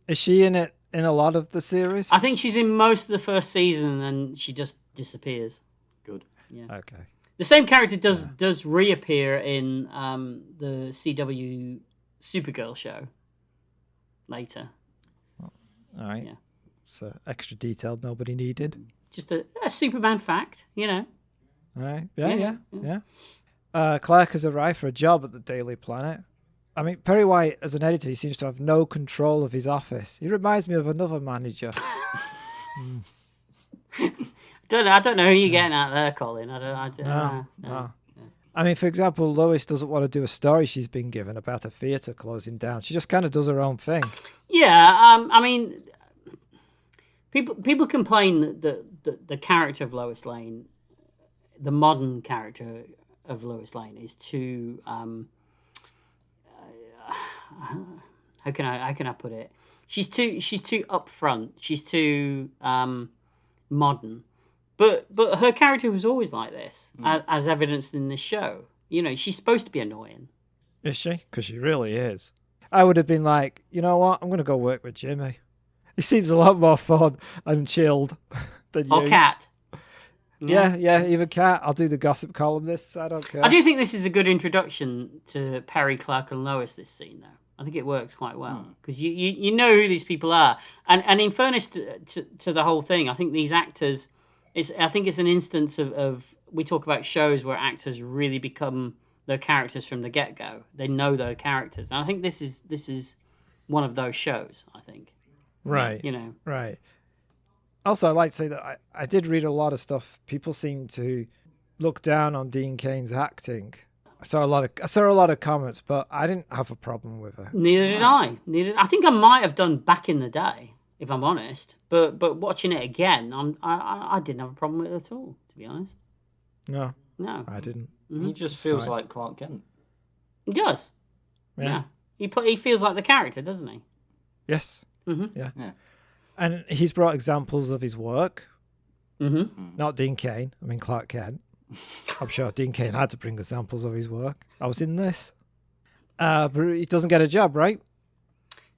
Speaker 1: is she in it in a lot of the series?
Speaker 2: I think she's in most of the first season and then she just disappears.
Speaker 3: Good.
Speaker 2: Yeah.
Speaker 1: Okay.
Speaker 2: The same character does reappear in the CW Supergirl show later.
Speaker 1: All right.
Speaker 2: Yeah.
Speaker 1: So extra detailed nobody needed.
Speaker 2: Just a Superman fact,
Speaker 1: All right. Yeah. Clark has arrived for a job at the Daily Planet. I mean, Perry White, as an editor, he seems to have no control of his office. He reminds me of another manager.
Speaker 2: I don't know who you're getting at there, Colin. I don't
Speaker 1: No.
Speaker 2: know.
Speaker 1: I mean, for example, Lois doesn't want to do a story she's been given about a theatre closing down. She just kind of does her own thing.
Speaker 2: Yeah, I mean, people complain that the character of Lois Lane, the modern character of Lois Lane, is too. How can I put it? She's too upfront. She's too modern. But her character was always like this, as evidenced in this show. She's supposed to be annoying.
Speaker 1: Is she? Because she really is. I would have been like, you know what? I'm going to go work with Jimmy. He seems a lot more fun and chilled than you.
Speaker 2: Or Cat.
Speaker 1: Yeah, even Cat. I'll do the gossip columnists. I don't care.
Speaker 2: I do think this is a good introduction to Perry, Clark, and Lois. This scene, though, I think it works quite well because you know who these people are, and in fairness to the whole thing, I think these actors. I think it's an instance of we talk about shows where actors really become their characters from the get-go. They know their characters, and I think this is one of those shows. I think.
Speaker 1: Right. Right. Also, I'd like to say that I did read a lot of stuff. People seem to look down on Dean Cain's acting. I saw a lot of comments, but I didn't have a problem with it.
Speaker 2: Neither did I. I think I might have done back in the day, if I'm honest. But watching it again, I didn't have a problem with it at all, to be honest.
Speaker 1: No.
Speaker 2: No.
Speaker 1: I didn't.
Speaker 3: He just feels
Speaker 1: fine.
Speaker 3: like Clark Kent.
Speaker 2: He does.
Speaker 1: Yeah.
Speaker 2: He feels like the character, doesn't he?
Speaker 1: Yes.
Speaker 2: Mm-hmm.
Speaker 1: Yeah.
Speaker 3: Yeah.
Speaker 1: And he's brought examples of his work.
Speaker 2: Mm-hmm.
Speaker 1: Not Dean Cain. I mean Clark Kent. I'm sure Dean Cain had to bring examples of his work. I was in this. But he doesn't get a job, right?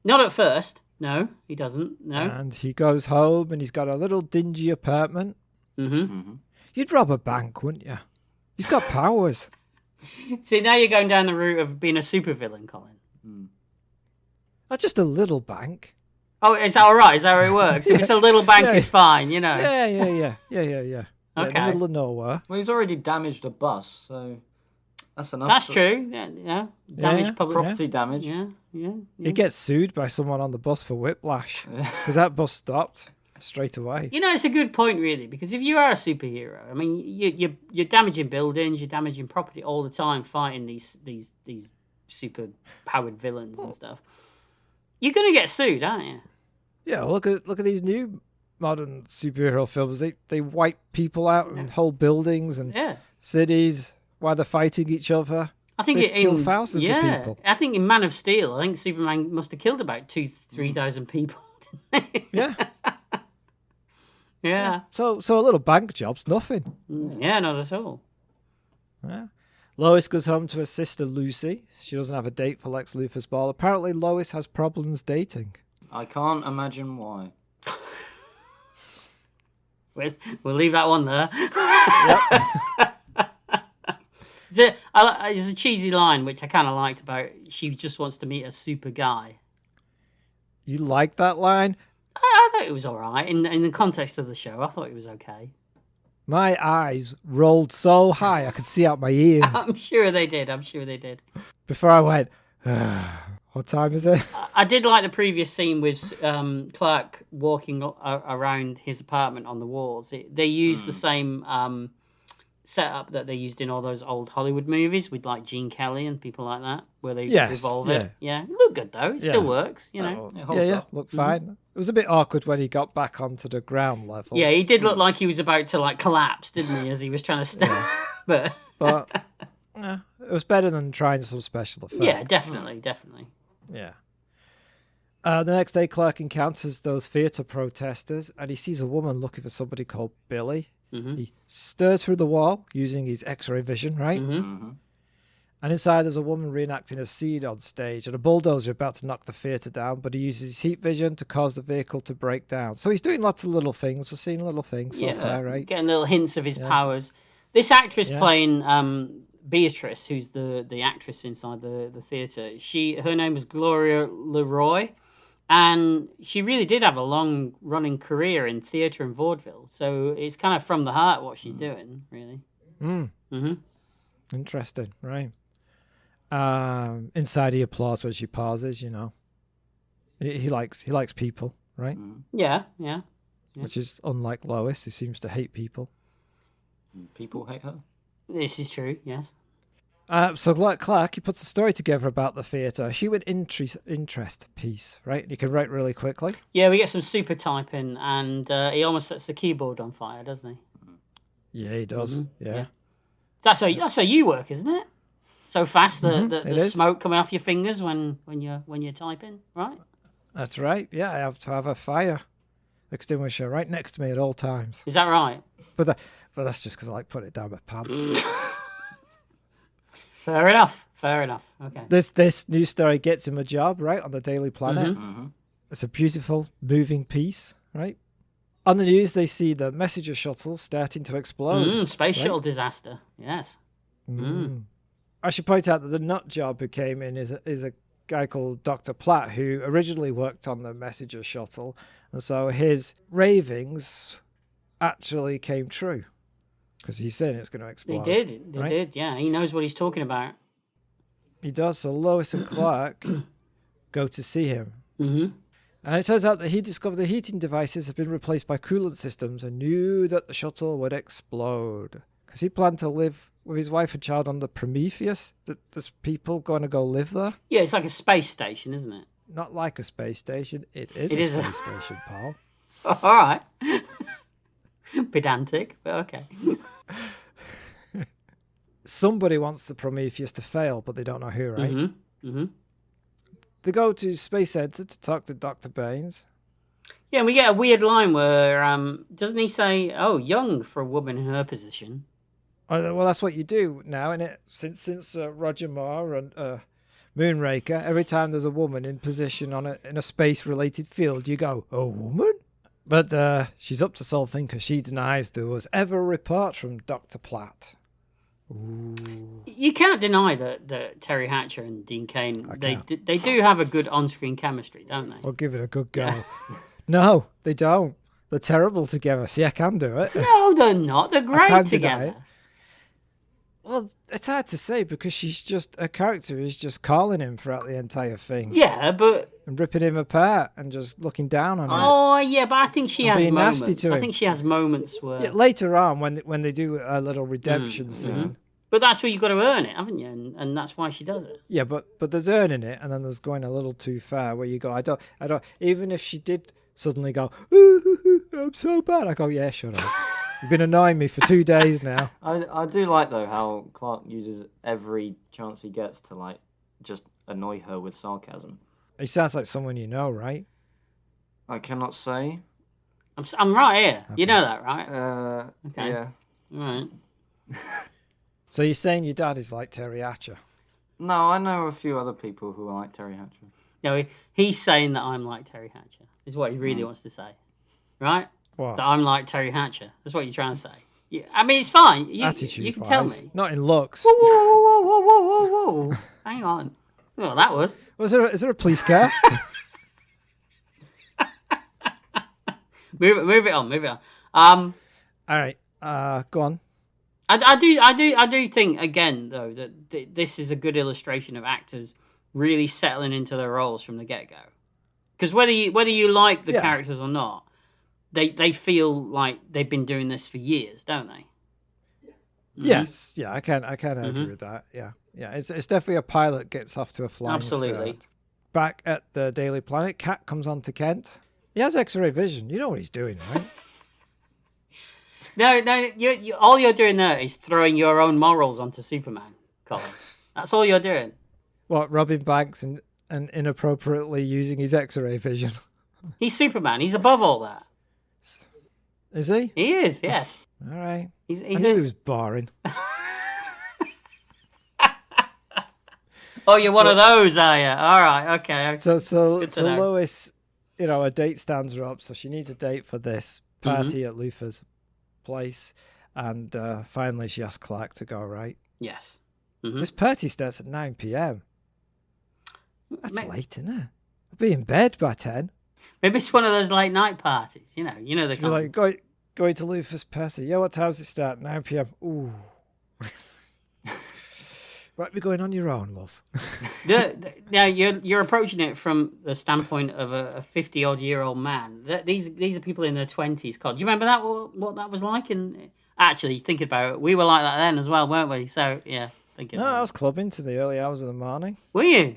Speaker 2: Not at first. No, he doesn't. No.
Speaker 1: And he goes home and he's got a little dingy apartment.
Speaker 2: Mm-hmm.
Speaker 1: You'd rob a bank, wouldn't you? He's got powers.
Speaker 2: See, now you're going down the route of being a supervillain, Colin.
Speaker 1: Not just a little bank.
Speaker 2: Oh, is that all right? Is that how it works? If it's a little bank,
Speaker 1: Yeah.
Speaker 2: it's fine, you know.
Speaker 1: Yeah. Yeah, in the
Speaker 2: Okay.
Speaker 1: middle of nowhere.
Speaker 3: Well, he's already damaged a bus, so that's enough.
Speaker 2: That's true. Yeah. Damaged public
Speaker 3: Property damage.
Speaker 2: Yeah.
Speaker 1: He gets sued by someone on the bus for whiplash because that bus stopped straight away.
Speaker 2: You know, it's a good point, really, because if you are a superhero, I mean, you're damaging buildings, you're damaging property all the time, fighting these super powered villains and stuff. You're going to get sued, aren't you?
Speaker 1: Yeah, look at these new modern superhero films. They wipe people out and whole buildings and cities while they're fighting each other.
Speaker 2: I think
Speaker 1: they kill thousands of people.
Speaker 2: I think in Man of Steel, I think Superman must have killed about 3,000 people. Didn't he?
Speaker 1: Yeah.
Speaker 2: Yeah.
Speaker 1: So a little bank job's nothing.
Speaker 2: Yeah, not at all.
Speaker 1: Yeah. Lois goes home to her sister Lucy. She doesn't have a date for Lex Luthor's ball. Apparently, Lois has problems dating.
Speaker 3: I can't imagine why.
Speaker 2: We'll leave that one there. There's a cheesy line which I kind of liked about she just wants to meet a super guy.
Speaker 1: You like that line?
Speaker 2: I thought it was all right in the context of the show. I thought it was okay.
Speaker 1: My eyes rolled so high I could see out my ears.
Speaker 2: I'm sure they did.
Speaker 1: Before I went, what time is it?
Speaker 2: I did like the previous scene with Clark walking around his apartment on the walls. They used the same setup that they used in all those old Hollywood movies with like Gene Kelly and people like that, where they revolve it. Yeah, it looked good though. It still works, you know.
Speaker 1: Looked fine. It was a bit awkward when he got back onto the ground level.
Speaker 2: Yeah, he did look like he was about to like collapse, didn't he, as he was trying to stand. But
Speaker 1: it was better than trying some special effects.
Speaker 2: Yeah, definitely.
Speaker 1: Yeah. The next day, Clark encounters those theatre protesters, and he sees a woman looking for somebody called Billy.
Speaker 2: Mm-hmm.
Speaker 1: He stirs through the wall using his X-ray vision, right?
Speaker 2: Mm-hmm.
Speaker 1: And inside, there's a woman reenacting a scene on stage, and a bulldozer about to knock the theatre down, but he uses his heat vision to cause the vehicle to break down. So he's doing lots of little things. We're seeing little things so far, right?
Speaker 2: Getting little hints of his powers. This actress playing Beatrice, who's the actress inside the theatre, her name was Gloria Leroy, and she really did have a long running career in theatre and vaudeville. So it's kind of from the heart what she's doing, really.
Speaker 1: Mm-hmm. Interesting, right? Inside he applauds when she pauses, you know. He likes people, right?
Speaker 2: Yeah.
Speaker 1: Which is unlike Lois, who seems to hate people.
Speaker 3: People hate her.
Speaker 2: This is true, yes.
Speaker 1: So Clark, he puts a story together about the theatre, a human interest piece, right? You can write really quickly.
Speaker 2: Yeah, we get some super typing, and he almost sets the keyboard on fire, doesn't he?
Speaker 1: Yeah, he does. Yeah.
Speaker 2: That's how you work, isn't it? So fast, the smoke coming off your fingers when you're typing, right?
Speaker 1: That's right. Yeah, I have to have a fire extinguisher right next to me at all times.
Speaker 2: Is that right?
Speaker 1: But that's just because I like putting it down my pants.
Speaker 2: Fair enough. Okay.
Speaker 1: This news story gets him a job, right, on the Daily Planet.
Speaker 3: Mm-hmm.
Speaker 1: It's a beautiful, moving piece, right? On the news, they see the messenger shuttle starting to explode.
Speaker 2: Space shuttle disaster. Yes.
Speaker 1: I should point out that the nut job who came in is a guy called Dr. Platt, who originally worked on the messenger shuttle, and so his ravings actually came true because he's saying it's going to explode.
Speaker 2: They did. Yeah, he knows what he's talking about.
Speaker 1: He does. So Lois and Clark go to see him.
Speaker 2: Mm-hmm.
Speaker 1: And it turns out that he discovered the heating devices have been replaced by coolant systems and knew that the shuttle would explode. Because he planned to live with his wife and child on the Prometheus. There's people going to go live there.
Speaker 2: Yeah, it's like a space station, isn't it?
Speaker 1: Not like a space station. It is a space station, pal.
Speaker 2: All right. Pedantic, but okay.
Speaker 1: somebody wants the Prometheus to fail, but they don't know who, right?
Speaker 2: Mm-hmm.
Speaker 1: They go to Space Center to talk to Dr. Baines.
Speaker 2: Yeah, and we get a weird line where doesn't he say, "Oh, young for a woman in her position"?
Speaker 1: Well, that's what you do now, isn't it? Since Roger Moore and Moonraker, every time there's a woman in position in a space-related field, you go, "A woman?" But she's up to something because she denies there was ever a report from Dr. Platt. Ooh.
Speaker 2: You can't deny that Terry Hatcher and Dean Cain, they do have a good on-screen chemistry, don't they?
Speaker 1: I'll give it a good go. No, they don't. They're terrible together. See, I can do it.
Speaker 2: No, they're not. They're great together.
Speaker 1: Well, it's hard to say because her character is just calling him throughout the entire thing.
Speaker 2: Yeah, but...
Speaker 1: And ripping him apart and just looking down on him.
Speaker 2: Oh, yeah, but I think she has
Speaker 1: being
Speaker 2: moments.
Speaker 1: nasty to him.
Speaker 2: I think she has moments where...
Speaker 1: Yeah, later on, when they do a little redemption scene.
Speaker 2: But that's where you've got to earn it, haven't you? And that's why she does it.
Speaker 1: Yeah, but there's earning it, and then there's going a little too far where you go, I don't... Even if she did suddenly go, ooh, I'm so bad, I go, yeah, shut up. You've been annoying me for 2 days now.
Speaker 3: I do like, though, how Clark uses every chance he gets to, like, just annoy her with sarcasm.
Speaker 1: He sounds like someone you know, right?
Speaker 3: I cannot say.
Speaker 2: I'm right here.
Speaker 1: Okay.
Speaker 2: You know that, right? Okay.
Speaker 3: Yeah.
Speaker 2: All right.
Speaker 1: So you're saying your dad is like Terry Hatcher?
Speaker 3: No, I know a few other people who are like Terry Hatcher.
Speaker 2: No, he's saying that I'm like Terry Hatcher. Is what he really wants to say. Right?
Speaker 1: What?
Speaker 2: That I'm like Terry Hatcher. That's what you're trying to say. Yeah, I mean, it's fine.
Speaker 1: Attitude
Speaker 2: you can tell me.
Speaker 1: Not in looks.
Speaker 2: Whoa, whoa, whoa, whoa, whoa, whoa, whoa. Hang on. Well, that was.
Speaker 1: Is there a police car?
Speaker 2: Move it on.
Speaker 1: All right. Go on.
Speaker 2: I do think again though that this is a good illustration of actors really settling into their roles from the get-go. Because whether you like the characters or not, they feel like they've been doing this for years, don't they? Mm-hmm.
Speaker 1: Yes. Yeah, I can agree with that. Yeah. It's definitely a pilot gets off to a flying start. Back at the Daily Planet, Cat comes on to Kent. He has X-ray vision. You know what he's doing, right?
Speaker 2: No. You all you're doing there is throwing your own morals onto Superman, Colin. That's all you're doing.
Speaker 1: What, robbing banks and inappropriately using his X-ray vision?
Speaker 2: He's Superman. He's above all that.
Speaker 1: Is he?
Speaker 2: He is. Yes.
Speaker 1: All right.
Speaker 2: I
Speaker 1: knew he was boring.
Speaker 2: Oh, you're one of those, are you? All right. Okay.
Speaker 1: So Lois, a date stands her up, so she needs a date for this party at Luther's place, and finally she asks Clark to go. Right?
Speaker 2: Yes.
Speaker 1: This party starts at 9 p.m. That's late, isn't it? I'll be in bed by 10.
Speaker 2: Maybe it's one of those late night parties. You know the kind.
Speaker 1: Like going to Luther's party. Yeah, what time does it start? 9 p.m. Ooh. Might be going on your own, love.
Speaker 2: Now you're approaching it from the standpoint of a 50-odd-year-old man. These are people in their 20s. God, do you remember that? What that was like? And actually, thinking about it, we were like that then as well, weren't we? So yeah, thinking.
Speaker 1: No, I was clubbing to the early hours of the morning.
Speaker 2: Were you?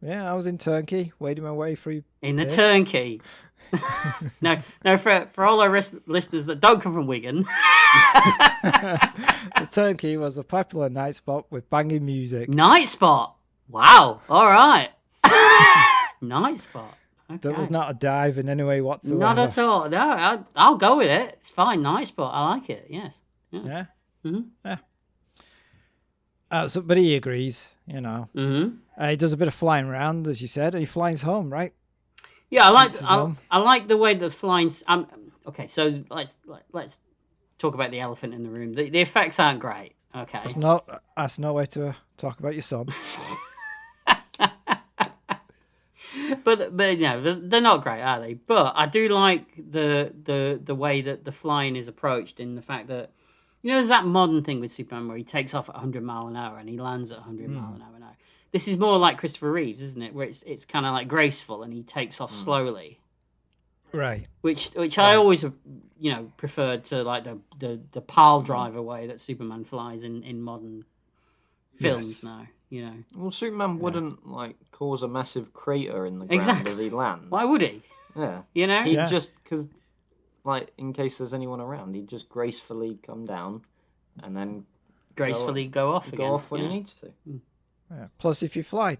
Speaker 1: Yeah, I was in Turnkey, wading my way through.
Speaker 2: In the Turnkey. No, for all our listeners that don't come from Wigan.
Speaker 1: The Turnkey was a popular night spot with banging music.
Speaker 2: Night spot? Wow. All right. Night spot. Okay.
Speaker 1: There was not a dive in any way whatsoever.
Speaker 2: Not at all. No, I'll go with it. It's fine. Night spot. I like it. Yes.
Speaker 1: Yeah.
Speaker 2: Mm-hmm.
Speaker 1: Yeah. But he agrees,
Speaker 2: Mm-hmm.
Speaker 1: He does a bit of flying around, as you said, and he flies home, right?
Speaker 2: Yeah, I like the way the flying. Okay, so let's talk about the elephant in the room. The effects aren't great. Okay.
Speaker 1: That's no way to talk about your son.
Speaker 2: but they're not great, are they? But I do like the way that the flying is approached, in the fact that there's that modern thing with Superman where he takes off at 100 mile an hour and he lands at 100 mile an hour. This is more like Christopher Reeves, isn't it? Where it's kind of like graceful and he takes off slowly.
Speaker 1: Right.
Speaker 2: Which I always preferred to like the pile driver way that Superman flies in modern films now.
Speaker 3: Well, Superman wouldn't like cause a massive crater in the ground as he lands.
Speaker 2: Why would he?
Speaker 3: Yeah. He'd just, because like in case there's anyone around, he'd just gracefully come down and then
Speaker 2: gracefully go off again.
Speaker 3: Go off when
Speaker 2: yeah.
Speaker 3: he needs to.
Speaker 1: Yeah. Plus, if you fly,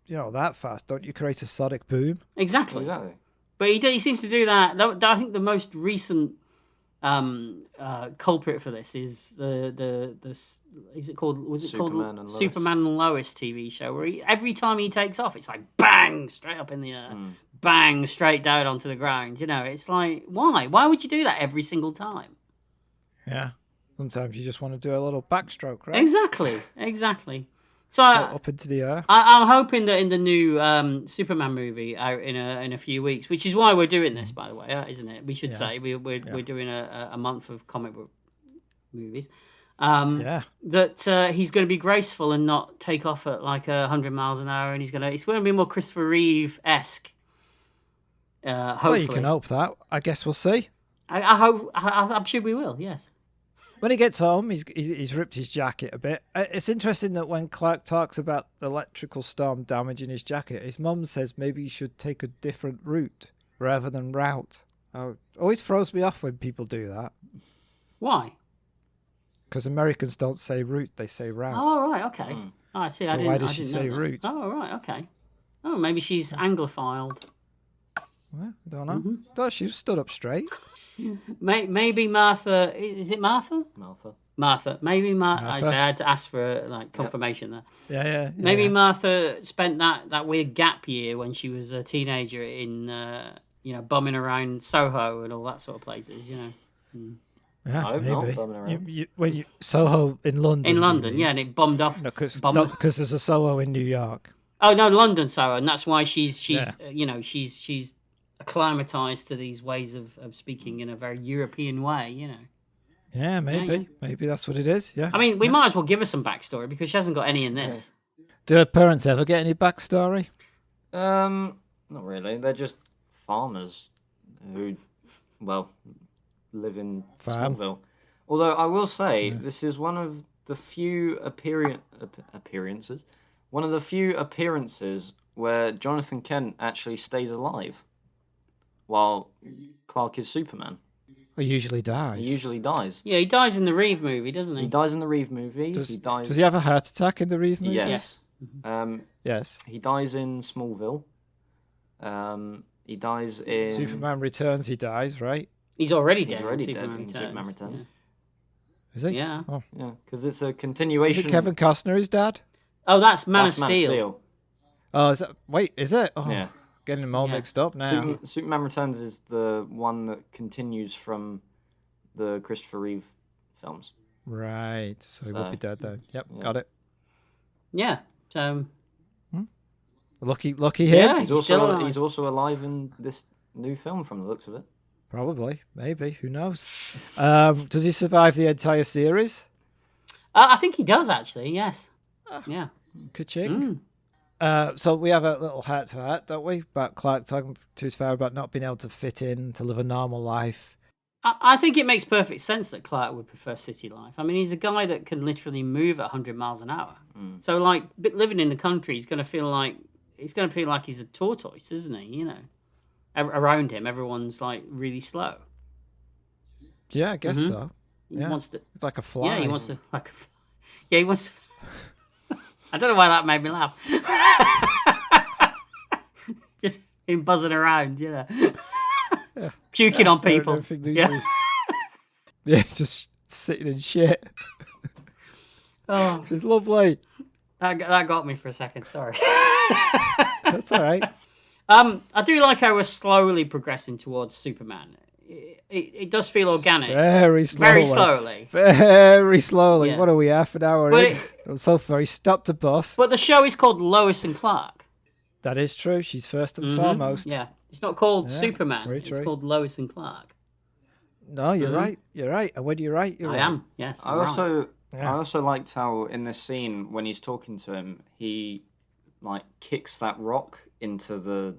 Speaker 1: that fast, don't you create a sonic boom?
Speaker 2: Exactly.
Speaker 3: Exactly.
Speaker 2: But he seems to do that. I think the most recent culprit for this is the is it called
Speaker 3: Superman and Lois.
Speaker 2: Superman and Lois TV show where every time he takes off it's like bang straight up in the air, bang straight down onto the ground. It's like why would you do that every single time?
Speaker 1: Yeah. Sometimes you just want to do a little backstroke, right?
Speaker 2: Exactly. So
Speaker 1: up into the air.
Speaker 2: I'm hoping that in the new Superman movie out in a few weeks, which is why we're doing this, by the way, isn't it? We should say we're doing a month of comic book movies. That he's going to be graceful and not take off at like 100 miles an hour, and it's going to be more Christopher Reeve-esque. Hopefully.
Speaker 1: Well, you can hope that. I guess we'll see.
Speaker 2: I hope. I'm sure we will. Yes.
Speaker 1: When he gets home, he's ripped his jacket a bit. It's interesting that when Clark talks about the electrical storm damaging his jacket, his mum says maybe he should take a different route rather than route. Always throws me off when people do that.
Speaker 2: Why?
Speaker 1: Because Americans don't say route, they say route.
Speaker 2: Oh, right, okay. Oh, I see.
Speaker 1: So why does she say route?
Speaker 2: Oh, right, okay. Oh, maybe she's Anglophiled.
Speaker 1: Well, I don't know. No, she stood up straight.
Speaker 2: Maybe Martha. Is it Martha? Martha. Maybe Martha. I had to ask for confirmation there.
Speaker 1: Yeah.
Speaker 2: Maybe Martha spent that weird gap year when she was a teenager in bumming around Soho and all that sort of places.
Speaker 1: Yeah, maybe. Soho in London.
Speaker 2: In London, yeah, and it bombed off.
Speaker 1: Because there's a Soho in New York.
Speaker 2: Oh no, London Soho, and that's why she's acclimatized to these ways of speaking in a very European way,
Speaker 1: Yeah, maybe. Maybe that's what it is, yeah.
Speaker 2: I mean, we might as well give her some backstory because she hasn't got any in this.
Speaker 1: Do her parents ever get any backstory?
Speaker 3: Not really. They're just farmers who, live in Smallville. Although I will say, this is one of the few appearances where Jonathan Kent actually stays alive. While Clark is Superman.
Speaker 1: He usually dies.
Speaker 2: Yeah, he dies in the Reeve movie, doesn't he?
Speaker 3: He dies in the Reeve movie.
Speaker 1: Does he have a heart attack in the Reeve movie?
Speaker 3: Yes.
Speaker 1: Yes.
Speaker 3: He dies in Smallville. He dies in...
Speaker 1: Superman Returns, he dies, right?
Speaker 2: He's already dead.
Speaker 3: Superman Returns.
Speaker 1: Yeah. Is he?
Speaker 2: Yeah.
Speaker 1: Oh.
Speaker 3: Yeah, because it's a continuation...
Speaker 1: Is it Kevin Costner, his dad?
Speaker 2: Oh, that's Man of Steel.
Speaker 1: Oh, is that... Wait, is it? Oh.
Speaker 3: Yeah.
Speaker 1: Getting them all mixed up now.
Speaker 3: Superman Returns is the one that continues from the Christopher Reeve films.
Speaker 1: Right. So he would be dead then. Yep, got it.
Speaker 2: Yeah. So
Speaker 1: lucky him.
Speaker 2: Yeah,
Speaker 3: he's also alive in this new film from the looks of it.
Speaker 1: Probably. Maybe. Who knows? Does he survive the entire series?
Speaker 2: I think he does actually, yes. Yeah.
Speaker 1: Ka-ching. So we have a little heart-to-heart, don't we? About Clark talking to his father about not being able to fit in, to live a normal life.
Speaker 2: I think it makes perfect sense that Clark would prefer city life. I mean, he's a guy that can literally move at 100 miles an hour. So, living in the country, he's going to feel like he's a tortoise, isn't he? Around him, everyone's really slow.
Speaker 1: Yeah, I guess so.
Speaker 2: He wants to.
Speaker 1: It's like a fly.
Speaker 2: Yeah, he wants to he wants to. I don't know why that made me laugh. Just him buzzing around, puking on people.
Speaker 1: Yeah, just sitting in shit.
Speaker 2: Oh,
Speaker 1: it's lovely.
Speaker 2: That got me for a second. Sorry.
Speaker 1: That's all right.
Speaker 2: I do like how we're slowly progressing towards Superman. It does feel organic.
Speaker 1: Very slowly.
Speaker 2: Yeah.
Speaker 1: What are we, half an hour in? So far, he stopped the bus.
Speaker 2: But the show is called Lois and Clark.
Speaker 1: That is true. She's first and foremost.
Speaker 2: Yeah. It's not called Superman.
Speaker 1: Very true.
Speaker 2: It's called Lois and Clark.
Speaker 1: No, you're right. You're right. And when you're right, you're right.
Speaker 2: I am. Yes.
Speaker 3: I also liked how in this scene when he's talking to him, he kicks that rock into the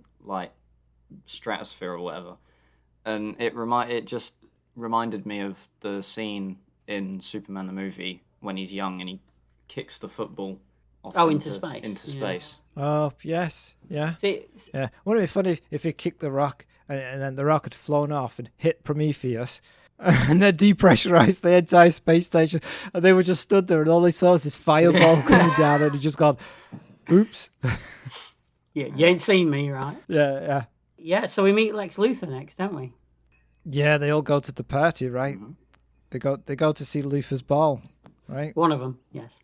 Speaker 3: stratosphere or whatever. And it just reminded me of the scene in Superman the movie when he's young and he kicks the football off
Speaker 2: into space.
Speaker 1: Oh, yes. Yeah.
Speaker 2: See,
Speaker 1: yeah. Wouldn't it be funny if he kicked the rock and then the rock had flown off and hit Prometheus And they depressurized the entire space station, and they were just stood there, and all they saw was this fireball coming down, and he just gone, "Oops."
Speaker 2: Yeah, you ain't seen me, right?
Speaker 1: Yeah.
Speaker 2: Yeah, so we meet Lex Luthor next, don't we?
Speaker 1: Yeah, they all go to the party, right?
Speaker 3: Mm-hmm.
Speaker 1: They go to see Luthor's ball, right?
Speaker 2: One of them, yes.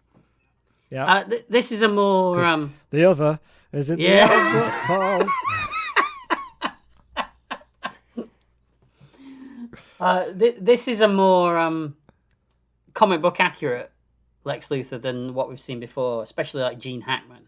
Speaker 1: Yeah.
Speaker 2: This is a more...
Speaker 1: The other is in
Speaker 2: Yeah.
Speaker 1: the Albert Hall.
Speaker 2: This is a more comic book accurate Lex Luthor than what we've seen before, especially like Gene Hackman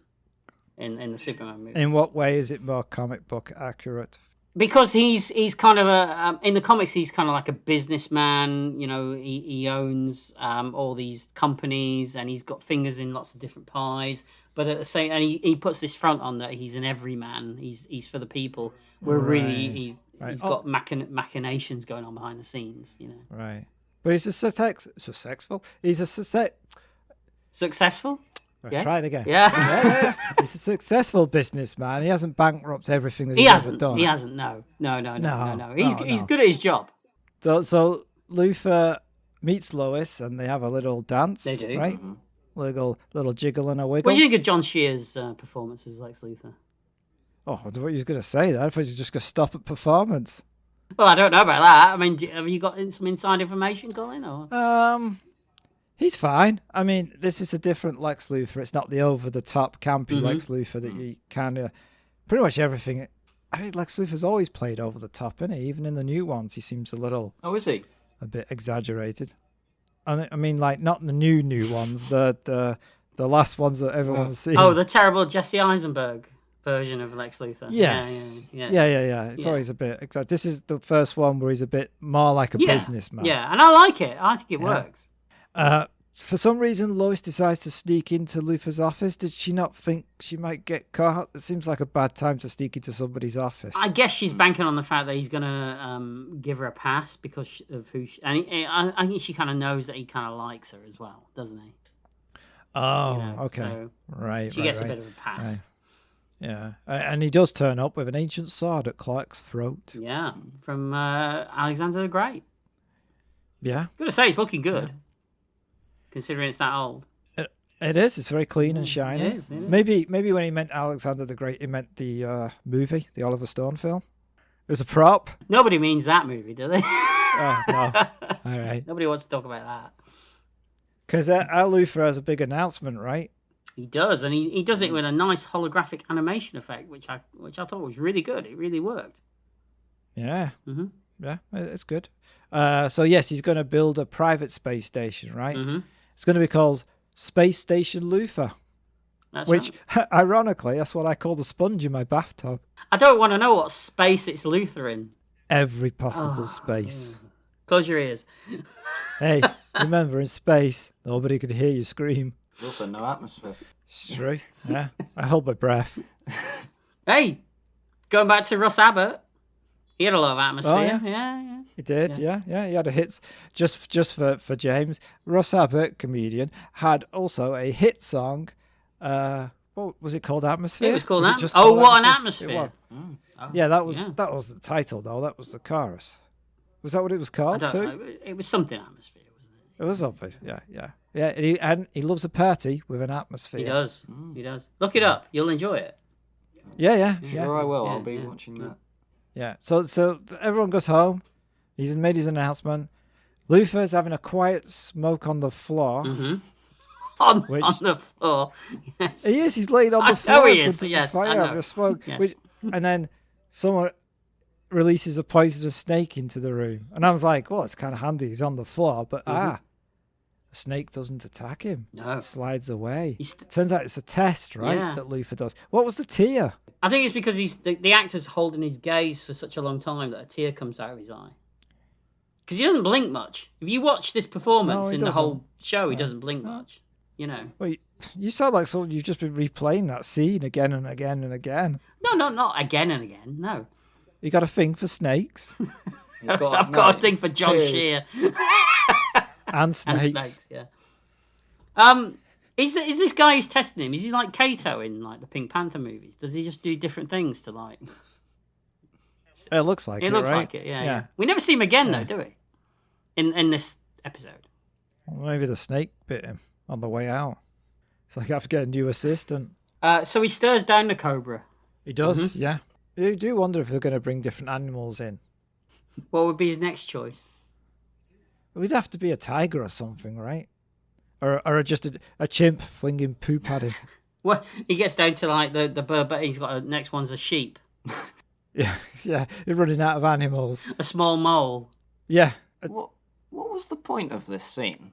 Speaker 2: in the Superman movie.
Speaker 1: In what way is it more comic book accurate?
Speaker 2: Because he's kind of a in the comics he's kind of like a businessman. You know, he owns all these companies and he's got fingers in lots of different pies. But at the same, and he puts this front on that he's an everyman. He's for the people. Where really he's got machinations going on behind the scenes. You know.
Speaker 1: Right. But he's successful. He's a
Speaker 2: successsul.
Speaker 1: Yes. Try it again.
Speaker 2: Yeah.
Speaker 1: He's a successful businessman. He hasn't bankrupted everything that
Speaker 2: he
Speaker 1: he's
Speaker 2: hasn't
Speaker 1: ever done.
Speaker 2: He hasn't. No. He's good at his job.
Speaker 1: So Luthor meets Lois and they have a little dance.
Speaker 2: They do.
Speaker 1: Right?
Speaker 3: Mm-hmm.
Speaker 1: Little jiggle and a wiggle.
Speaker 2: What do you think of John Shear's performance as Lex Luthor?
Speaker 1: Oh, I thought you was going to say that. I thought you was just going to stop at performance.
Speaker 2: Well, I don't know about that. I mean, have you got some inside information, Colin? Or?
Speaker 1: He's fine. I mean, this is a different Lex Luthor. It's not the over-the-top campy Lex Luthor that you kind of... Pretty much everything... I mean, Lex Luthor's always played over the top, isn't he? Even in the new ones, he seems a little...
Speaker 3: Oh, is he?
Speaker 1: A bit exaggerated. I mean, like, not the new ones, the last ones that everyone's seen.
Speaker 2: Oh, the terrible Jesse Eisenberg version of Lex Luthor.
Speaker 1: Yes.
Speaker 2: Yeah.
Speaker 1: It's always a bit exaggerated. This is the first one where he's a bit more like a businessman.
Speaker 2: Yeah, and I like it. I think it works.
Speaker 1: For some reason, Lois decides to sneak into Luthor's office. Did she not think she might get caught? It seems like a bad time to sneak into somebody's office.
Speaker 2: I guess she's banking on the fact that he's going to give her a pass because of who... I think she kind of knows that he kind of likes her as well, doesn't he?
Speaker 1: Oh, okay.
Speaker 2: So
Speaker 1: right.
Speaker 2: She gets a bit of a pass.
Speaker 1: Right. Yeah. And he does turn up with an ancient sword at Clark's throat.
Speaker 2: Yeah, from Alexander the Great.
Speaker 1: Yeah.
Speaker 2: Got to say, it's looking good. Yeah. Considering it's that old.
Speaker 1: It is. It's very clean and shiny.
Speaker 2: It is.
Speaker 1: Maybe when he meant Alexander the Great, he meant the movie, the Oliver Stone film. It was a prop.
Speaker 2: Nobody means that movie, do they?
Speaker 1: Oh, no. All right.
Speaker 2: Nobody wants to talk about that.
Speaker 1: Because Al Luthor has a big announcement, right?
Speaker 2: He does, and he does it with a nice holographic animation effect, which I thought was really good. It really worked.
Speaker 1: Yeah.
Speaker 2: Mm-hmm.
Speaker 1: Yeah, it's good. So, yes, he's going to build a private space station, right?
Speaker 2: Mm-hmm.
Speaker 1: It's going to be called Space Station Luthor. Which, ironically, that's what I call the sponge in my bathtub.
Speaker 2: I don't want to know what space it's Luthor in.
Speaker 1: Every possible space.
Speaker 2: Close your ears.
Speaker 1: Hey, remember, in space, nobody could hear you scream.
Speaker 3: There's also no atmosphere.
Speaker 1: It's true, yeah. I hold my breath.
Speaker 2: Hey, going back to Russ Abbott, he had a lot of atmosphere.
Speaker 1: Oh, yeah.
Speaker 2: Yeah.
Speaker 1: He did, yeah. He had a hit. Just for James, Russ Abbott, comedian, had also a hit song. What was it called? Atmosphere?
Speaker 2: It was called Atmosphere.
Speaker 1: Oh,
Speaker 2: what an atmosphere!
Speaker 1: Yeah, that was the title though. That was the chorus. Was that what it was called too?
Speaker 2: It was something atmosphere, wasn't it?
Speaker 1: It was obvious. Yeah. And he loves a party with an atmosphere.
Speaker 2: He does. He does. Look it up. You'll enjoy it.
Speaker 1: Yeah.
Speaker 3: Sure, I will. I'll be watching that.
Speaker 1: Yeah. So everyone goes home. He's made his announcement. Luthor's having a quiet smoke on the floor.
Speaker 2: Mm-hmm. On the floor. Yes.
Speaker 1: He is. He's laid on the floor in front of the fire
Speaker 2: of
Speaker 1: the smoke.
Speaker 2: Yes.
Speaker 1: And then someone releases a poisonous snake into the room. And I was like, well, it's kind of handy. He's on the floor. But the snake doesn't attack him.
Speaker 2: No.
Speaker 1: It slides away. Turns out it's a test, right, that Luthor does. What was the tear?
Speaker 2: I think it's because the actor's holding his gaze for such a long time that a tear comes out of his eye. Because he doesn't blink much. If you watch this performance in the whole show, he doesn't blink much. You know.
Speaker 1: Well, you sound like someone you've just been replaying that scene again and again and again.
Speaker 2: No, not again and again. No.
Speaker 1: You got a thing for snakes?
Speaker 2: I've got a thing for John Shear.
Speaker 1: And snakes.
Speaker 2: And snakes, yeah. Is this guy who's testing him? Is he like Kato in like the Pink Panther movies? Does he just do different things to like?
Speaker 1: It looks like it.
Speaker 2: It looks
Speaker 1: right?
Speaker 2: like it. Yeah. We never see him again though, do we? in this episode.
Speaker 1: Well, maybe the snake bit him on the way out. It's like I have to get a new assistant.
Speaker 2: So he stirs down the cobra.
Speaker 1: He does, yeah. You do wonder if they're going to bring different animals in.
Speaker 2: What would be his next choice?
Speaker 1: It would have to be a tiger or something, right? Or just a chimp flinging poop at him.
Speaker 2: Well, he gets down to like the bird, but he's got next one's a sheep.
Speaker 1: Yeah, they're running out of animals.
Speaker 2: A small mole.
Speaker 1: Yeah.
Speaker 3: What was the point of this scene?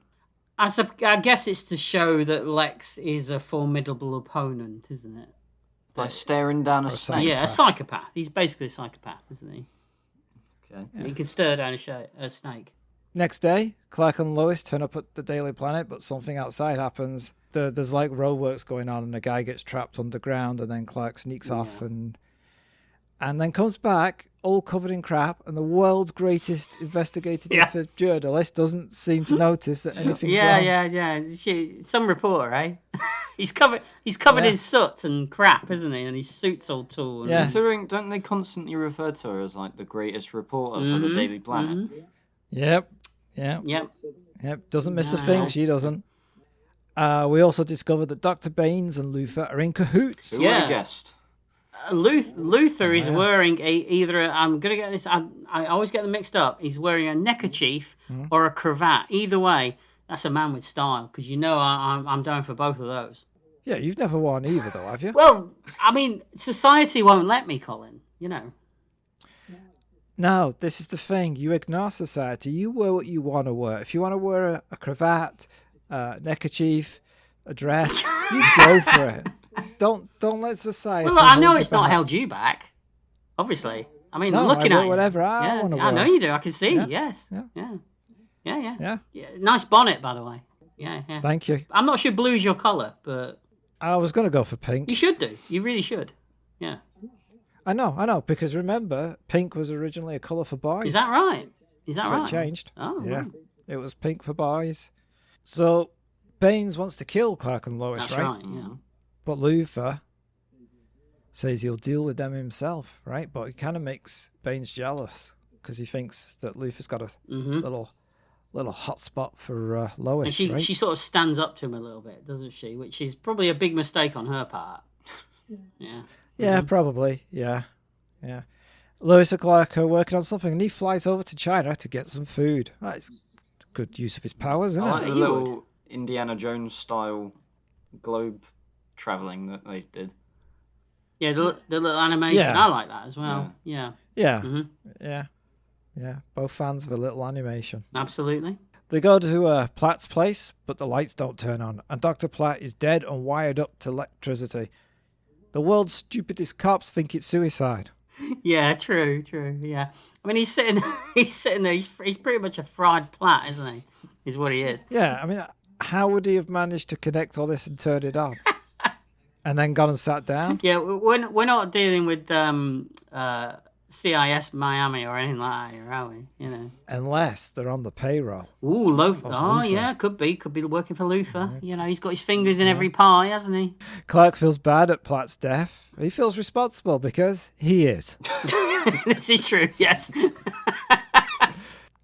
Speaker 2: I guess it's to show that Lex is a formidable opponent, isn't it?
Speaker 3: By staring down
Speaker 1: Or
Speaker 3: a
Speaker 1: a
Speaker 3: snake?
Speaker 2: Yeah, a psychopath. He's basically a psychopath, isn't he?
Speaker 3: Okay.
Speaker 2: Yeah. He can stir down a snake.
Speaker 1: Next day, Clark and Lois turn up at the Daily Planet, but something outside happens. There's like roadworks going on, and a guy gets trapped underground, and then Clark sneaks off and then comes back all covered in crap, and the world's greatest investigative journalist doesn't seem to notice that anything's wrong.
Speaker 2: Yeah. Some reporter, eh? He's covered in soot and crap, isn't he? And his suit's all torn.
Speaker 1: Yeah.
Speaker 3: Considering, don't they constantly refer to her as like the greatest reporter for the Daily Planet?
Speaker 1: Yep. Doesn't miss a thing. She doesn't. We also discovered that Dr. Baines and Luther are in cahoots.
Speaker 3: Who would have guessed?
Speaker 2: Luther is wearing I'm gonna get this. I always get them mixed up. He's wearing a neckerchief or a cravat. Either way, that's a man with style. Because I'm down for both of those.
Speaker 1: Yeah, you've never worn either, though, have you?
Speaker 2: Well, I mean, society won't let me, Colin.
Speaker 1: No, this is the thing. You ignore society. You wear what you want to wear. If you want to wear a cravat, neckerchief, a dress, you go for it. Don't let society.
Speaker 2: Well, look, I know
Speaker 1: hold you
Speaker 2: it's not
Speaker 1: back.
Speaker 2: held you back. Obviously, I mean,
Speaker 1: No,
Speaker 2: looking
Speaker 1: I
Speaker 2: at
Speaker 1: wear
Speaker 2: you.
Speaker 1: whatever I want to wear.
Speaker 2: I know you do. I can see.
Speaker 1: Yeah.
Speaker 2: Yes.
Speaker 1: Yeah.
Speaker 2: Yeah. Nice bonnet, by the way. Yeah.
Speaker 1: Thank you.
Speaker 2: I'm not sure blue's your colour, but
Speaker 1: I was going to go for pink.
Speaker 2: you should do. You really should. Yeah.
Speaker 1: I know, because remember, pink was originally a colour for boys.
Speaker 2: Is that right? Is that
Speaker 1: So
Speaker 2: right?
Speaker 1: it changed.
Speaker 2: Oh,
Speaker 1: yeah.
Speaker 2: right.
Speaker 1: It was pink for boys. So Baines wants to kill Clark and Lois,
Speaker 2: That's
Speaker 1: right?
Speaker 2: right. Yeah.
Speaker 1: But Luther says he'll deal with them himself, right? But he kind of makes Baines jealous because he thinks that Luther's got a little hot spot for Lois,
Speaker 2: And
Speaker 1: right?
Speaker 2: she sort of stands up to him a little bit, doesn't she? Which is probably a big mistake on her part. Yeah.
Speaker 1: Yeah, probably. Yeah. Lois and Clark are working on something, and he flies over to China to get some food. That's good use of his powers, isn't
Speaker 3: I like
Speaker 1: it?
Speaker 3: the
Speaker 2: You
Speaker 3: little Indiana Jones style globe travelling that they did.
Speaker 2: Yeah, the little animation.
Speaker 1: Yeah.
Speaker 2: I like that as well. Yeah.
Speaker 1: Yeah.
Speaker 2: Mhm.
Speaker 1: Yeah. Both fans of a little animation.
Speaker 2: Absolutely.
Speaker 1: They go to Platt's place, but the lights don't turn on, and Dr. Platt is dead and wired up to electricity. The world's stupidest cops think it's suicide.
Speaker 2: Yeah, true. Yeah. I mean, he's sitting there. He's pretty much a fried Platt, isn't he? Is what he is.
Speaker 1: Yeah, I mean, how would he have managed to connect all this and turn it on? And then gone and sat down?
Speaker 2: Yeah, we're not dealing with CIS Miami or anything like that, are we?
Speaker 1: Unless they're on the payroll.
Speaker 2: Ooh, Luther. Oh,
Speaker 1: Luther.
Speaker 2: yeah, could be working for Luther. He's got his fingers in every pie, hasn't he?
Speaker 1: Clark feels bad at Platt's death. He feels responsible because he is.
Speaker 2: This is true. Yes.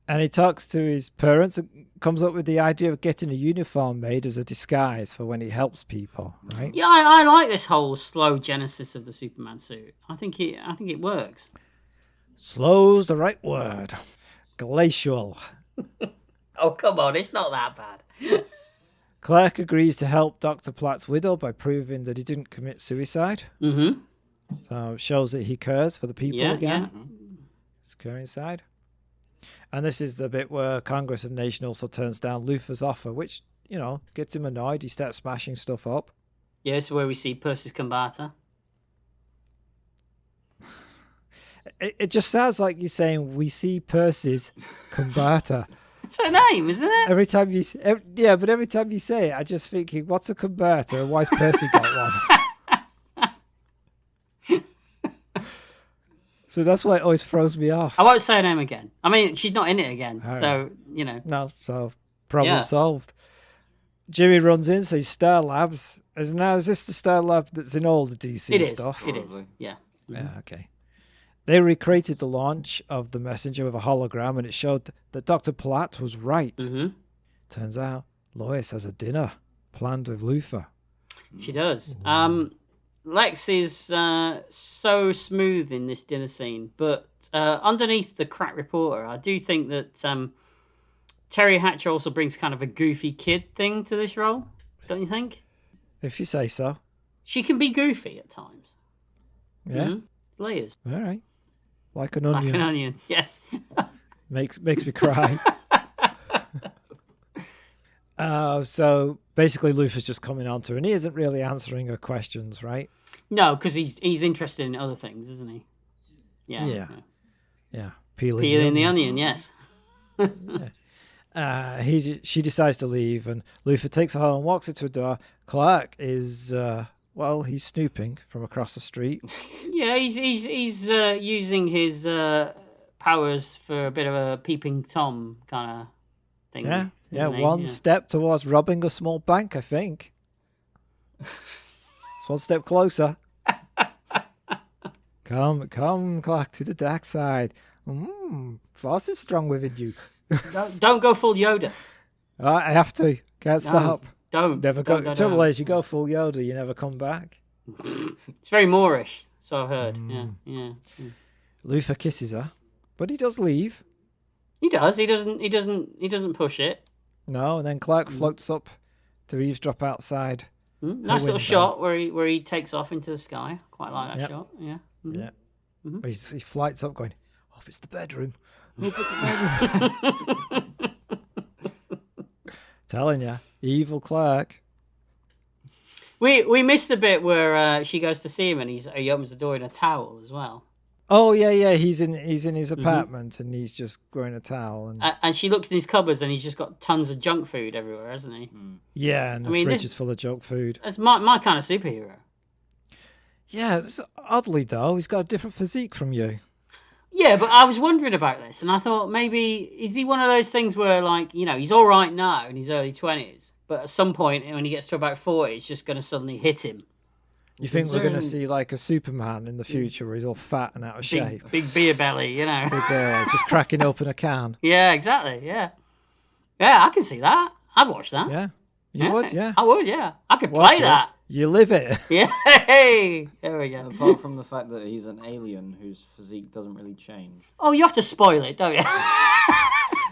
Speaker 1: And he talks to his parents and comes up with the idea of getting a uniform made as a disguise for when he helps people, right?
Speaker 2: Yeah, I like this whole slow genesis of the Superman suit. I think it works.
Speaker 1: Slow's the right word. Glacial.
Speaker 2: Oh, come on, it's not that bad.
Speaker 1: Clark agrees to help Dr. Platt's widow by proving that he didn't commit suicide.
Speaker 2: Mm-hmm.
Speaker 1: So it shows that he cares for the people
Speaker 2: Yeah,
Speaker 1: again.
Speaker 2: yeah.
Speaker 1: It's caring side. And this is the bit where Congress of Nation also turns down Luther's offer, which, gets him annoyed. He starts smashing stuff up.
Speaker 2: Yeah, it's where we see Persis Kambata.
Speaker 1: It just sounds like you're saying we see Percy's Kambata.
Speaker 2: It's her name, isn't it?
Speaker 1: Every time you say it, I just thinking, what's a Kambata and why's Percy got one? So that's why it always throws me off.
Speaker 2: I won't say her name again. I mean, she's not in it again,
Speaker 1: All right.
Speaker 2: so,
Speaker 1: No, so problem
Speaker 2: Yeah.
Speaker 1: solved. Jimmy runs in, says Star Labs. Is this the Star Lab that's in all the DC
Speaker 2: It is.
Speaker 1: stuff?
Speaker 2: It is.
Speaker 3: Probably.
Speaker 2: Yeah.
Speaker 1: Yeah, okay. They recreated the launch of the messenger with a hologram, and it showed that Dr. Platt was right.
Speaker 2: Mm-hmm.
Speaker 1: Turns out Lois has a dinner planned with Luther.
Speaker 2: She does. Lex is so smooth in this dinner scene, but underneath the crack reporter, I do think that Terry Hatcher also brings kind of a goofy kid thing to this role, don't you think?
Speaker 1: If you say so.
Speaker 2: She can be goofy at times.
Speaker 1: Yeah?
Speaker 2: Mm-hmm. Layers.
Speaker 1: All right. Like an onion.
Speaker 2: Like an onion, yes.
Speaker 1: Makes me cry. So basically Luther's just coming on to her, and he isn't really answering her questions, right?
Speaker 2: No, because he's interested in other things, isn't he?
Speaker 1: Yeah. Peeling
Speaker 2: the onion, yes.
Speaker 1: She decides to leave, and Luther takes her home and walks her to a door. Clark is, he's snooping from across the street.
Speaker 2: Yeah, he's using his powers for a bit of a peeping Tom kind of thing.
Speaker 1: Yeah, one step towards robbing a small bank, I think. It's one step closer. Come, Clark, to the dark side. Force is strong within you.
Speaker 2: Don't go full Yoda.
Speaker 1: I have to. Can't stop.
Speaker 2: Don't.
Speaker 1: Never go. The trouble is, you go full Yoda, you never come back.
Speaker 2: It's very Moorish, so I've heard. Yeah.
Speaker 1: Luther kisses her, but he does leave.
Speaker 2: He does. He doesn't push it.
Speaker 1: No, and then Clark floats up to eavesdrop outside.
Speaker 2: Nice little shot where he takes off into the sky. Quite like that shot. Yeah. Mm-hmm.
Speaker 1: Yeah. Mm-hmm. He flights up, going, "Hope it's the bedroom. Hope it's the bedroom." Telling you, evil Clark.
Speaker 2: We missed the bit where she goes to see him and he opens the door in a towel as well.
Speaker 1: Oh yeah. He's in his apartment and he's just wearing a towel
Speaker 2: and she looks in his cupboards and he's just got tons of junk food everywhere, hasn't he?
Speaker 1: Yeah, and the fridge is full of junk food.
Speaker 2: That's my kind of superhero.
Speaker 1: Yeah, oddly though, he's got a different physique from you.
Speaker 2: Yeah, but I was wondering about this and I thought maybe is he one of those things where he's all right now in his early 20s, but at some point when he gets to about 40, it's just going to suddenly hit him.
Speaker 1: You think we're going to see like a Superman in the future where he's all fat and out of shape?
Speaker 2: Big beer belly,
Speaker 1: Big belly, just cracking open a can.
Speaker 2: Yeah, exactly, yeah. Yeah, I can see that. I'd watch that.
Speaker 1: Yeah. You would, yeah.
Speaker 2: I would, yeah. I could play that.
Speaker 1: You live it.
Speaker 2: Yeah, hey, there we go.
Speaker 3: Apart from the fact that he's an alien whose physique doesn't really change.
Speaker 2: Oh, you have to spoil it, don't you?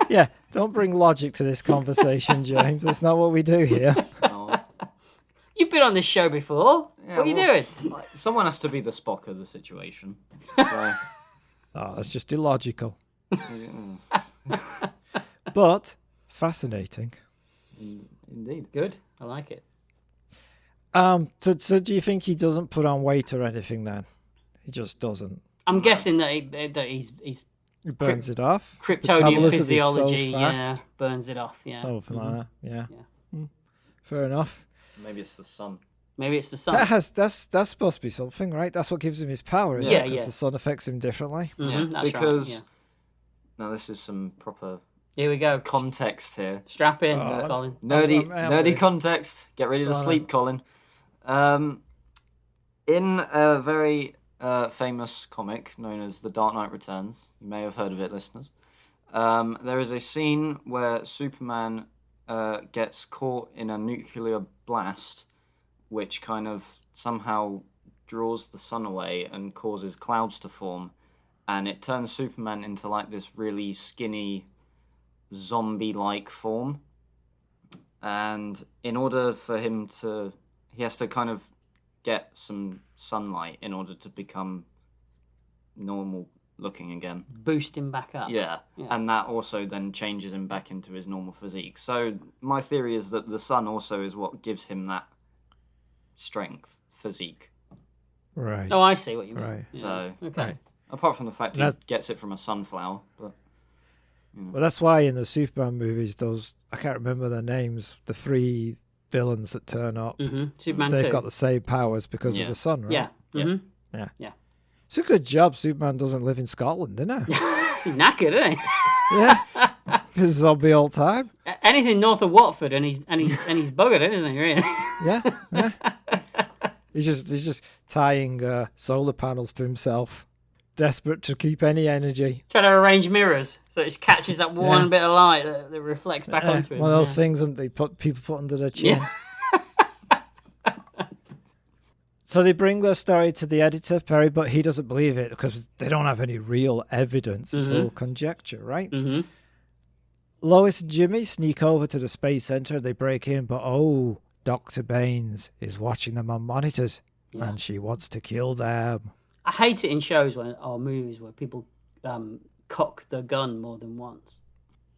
Speaker 1: Yeah, don't bring logic to this conversation, James. That's not what we do here.
Speaker 3: No.
Speaker 2: You've been on this show before.
Speaker 3: Yeah,
Speaker 2: what are you doing?
Speaker 3: Someone has to be the Spock of the situation. So.
Speaker 1: Oh, that's just illogical. But fascinating.
Speaker 3: Indeed.
Speaker 2: Good. I like it.
Speaker 1: So do you think he doesn't put on weight or anything then? He just doesn't.
Speaker 2: I'm guessing that he's
Speaker 1: He burns it off.
Speaker 2: Kryptonian physiology, burns it off. Yeah.
Speaker 1: Something like that. Yeah. Fair enough.
Speaker 3: Maybe it's the sun.
Speaker 2: Maybe it's the sun.
Speaker 1: That's supposed to be something, right? That's what gives him his power, isn't it? Because the sun affects him differently.
Speaker 2: Mm-hmm, that's
Speaker 3: because
Speaker 2: right, yeah.
Speaker 3: Now this is some proper
Speaker 2: here we go.
Speaker 3: Context here.
Speaker 2: Strap in, Colin.
Speaker 3: Nerdy context. Get ready to sleep, Colin. In a very famous comic known as The Dark Knight Returns, you may have heard of it, listeners. There is a scene where Superman gets caught in a nuclear blast, which kind of somehow draws the sun away and causes clouds to form, and it turns Superman into like this really skinny zombie-like form. And in order for him to, he has to kind of get some sunlight in order to become normal looking again.
Speaker 2: Boost him back up.
Speaker 3: Yeah, and that also then changes him back into his normal physique. So my theory is that the sun also is what gives him that strength, physique.
Speaker 1: Right.
Speaker 2: Oh, I see what you mean.
Speaker 1: Right.
Speaker 2: Yeah.
Speaker 3: So,
Speaker 2: okay.
Speaker 3: Apart from the fact he gets it from a sunflower, but...
Speaker 1: Well, that's why in the Superman movies, I can't remember their names, the three villains that turn up,
Speaker 2: Superman
Speaker 1: they've
Speaker 2: 2.
Speaker 1: got the same powers because of the sun, right?
Speaker 2: Yeah. Mm-hmm.
Speaker 1: Yeah. It's a good job Superman doesn't live in Scotland, isn't it?
Speaker 2: He's knackered, isn't he?
Speaker 1: Yeah. He's a zombie all the time.
Speaker 2: Anything north of Watford and he's buggered it, isn't he, really?
Speaker 1: Yeah. He's just tying solar panels to himself. desperate to keep any energy.
Speaker 2: Trying to arrange mirrors so it just catches that one bit of light that reflects back onto him.
Speaker 1: One of those things that people put under their chin.
Speaker 2: Yeah.
Speaker 1: So they bring their story to the editor, Perry, but he doesn't believe it because they don't have any real evidence. It's all conjecture, right?
Speaker 2: Mm-hmm.
Speaker 1: Lois and Jimmy sneak over to the space center. They break in, but Dr. Baines is watching them on monitors, and she wants to kill them.
Speaker 2: I hate it in shows or movies where people cock the gun more than once.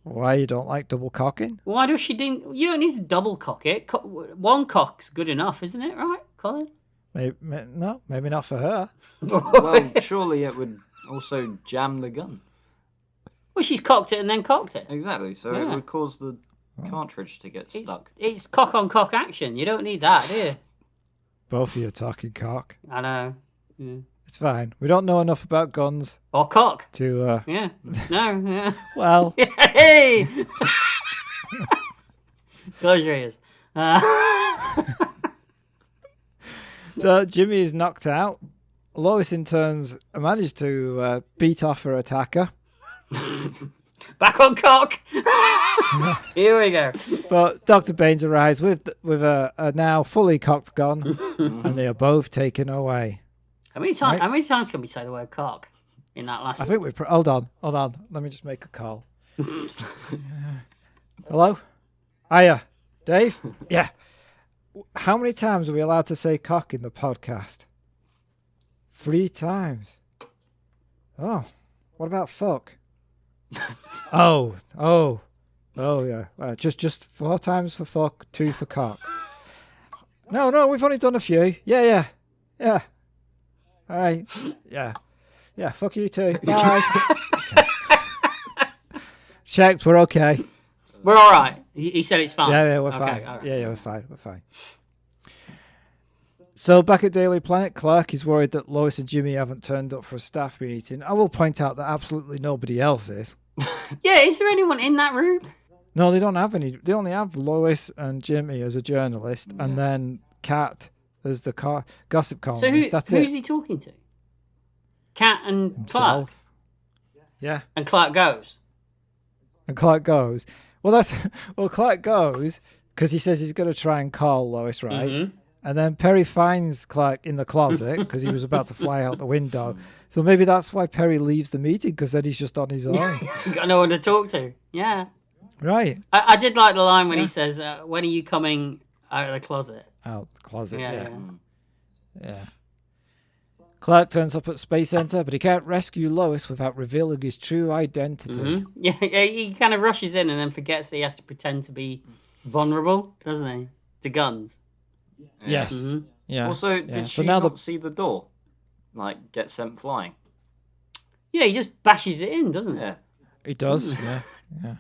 Speaker 1: Why you don't like double cocking?
Speaker 2: Why does she didn't? You don't need to double cock it. One cock's good enough, isn't it? Right, Colin?
Speaker 1: Maybe not for her.
Speaker 3: Well, surely it would also jam the gun.
Speaker 2: Well, she's cocked it and then cocked it.
Speaker 3: Exactly, so it would cause the cartridge to get stuck.
Speaker 2: It's cock on cock action. You don't need that, do you?
Speaker 1: Both of you are talking cock.
Speaker 2: I know. Yeah.
Speaker 1: It's fine. We don't know enough about guns
Speaker 2: Or cock.
Speaker 1: to.
Speaker 2: Yeah. No. Yeah.
Speaker 1: Well.
Speaker 2: Hey! Close your ears.
Speaker 1: So Jimmy is knocked out. Lois, in turns, managed to beat off her attacker.
Speaker 2: Back on cock. Here we go.
Speaker 1: But Dr. Baines arrives with a now fully cocked gun, and they are both taken away.
Speaker 2: How many times can we say the word cock in that last?
Speaker 1: I think we. Hold on. Let me just make a call. Hello? Hiya, Dave? Yeah. How many times are we allowed to say cock in the podcast? 3 times. Oh, what about fuck? Oh, yeah. Just 4 times for fuck, 2 for cock. No, we've only done a few. Yeah. All right. Yeah. Fuck you too. Bye. Okay. Checked. We're okay.
Speaker 2: We're all right. He said it's fine.
Speaker 1: Yeah, we're
Speaker 2: Okay,
Speaker 1: fine.
Speaker 2: all right.
Speaker 1: Yeah, we're fine. So back at Daily Planet, Clark is worried that Lois and Jimmy haven't turned up for a staff meeting. I will point out that absolutely nobody else is.
Speaker 2: Yeah, is there anyone in that room?
Speaker 1: No, they don't have any. They only have Lois and Jimmy as a journalist, and then Kat as the gossip columnist.
Speaker 2: So who's he talking to? Kat and Clark?
Speaker 1: Himself. Yeah.
Speaker 2: And Clark goes.
Speaker 1: And Clark goes. Clark goes because he says he's going to try and call Lois, right?
Speaker 2: Mm-hmm.
Speaker 1: And then Perry finds Clark in the closet because he was about to fly out the window. So maybe that's why Perry leaves the meeting, because then he's just on his own.
Speaker 2: Got no one to talk to. Yeah.
Speaker 1: Right.
Speaker 2: I did like the line when he says, when are you coming out of the closet?
Speaker 1: Out the closet, yeah. Clark turns up at Space Center, but he can't rescue Lois without revealing his true identity.
Speaker 2: Mm-hmm. Yeah, he kind of rushes in and then forgets that he has to pretend to be vulnerable, doesn't he? To guns.
Speaker 1: Yes.
Speaker 2: Mm-hmm.
Speaker 1: Yeah.
Speaker 3: Also, did she
Speaker 1: now
Speaker 3: not see the door? Like, get sent flying?
Speaker 2: Yeah, he just bashes it in, doesn't he?
Speaker 3: Yeah.
Speaker 1: He does, yeah.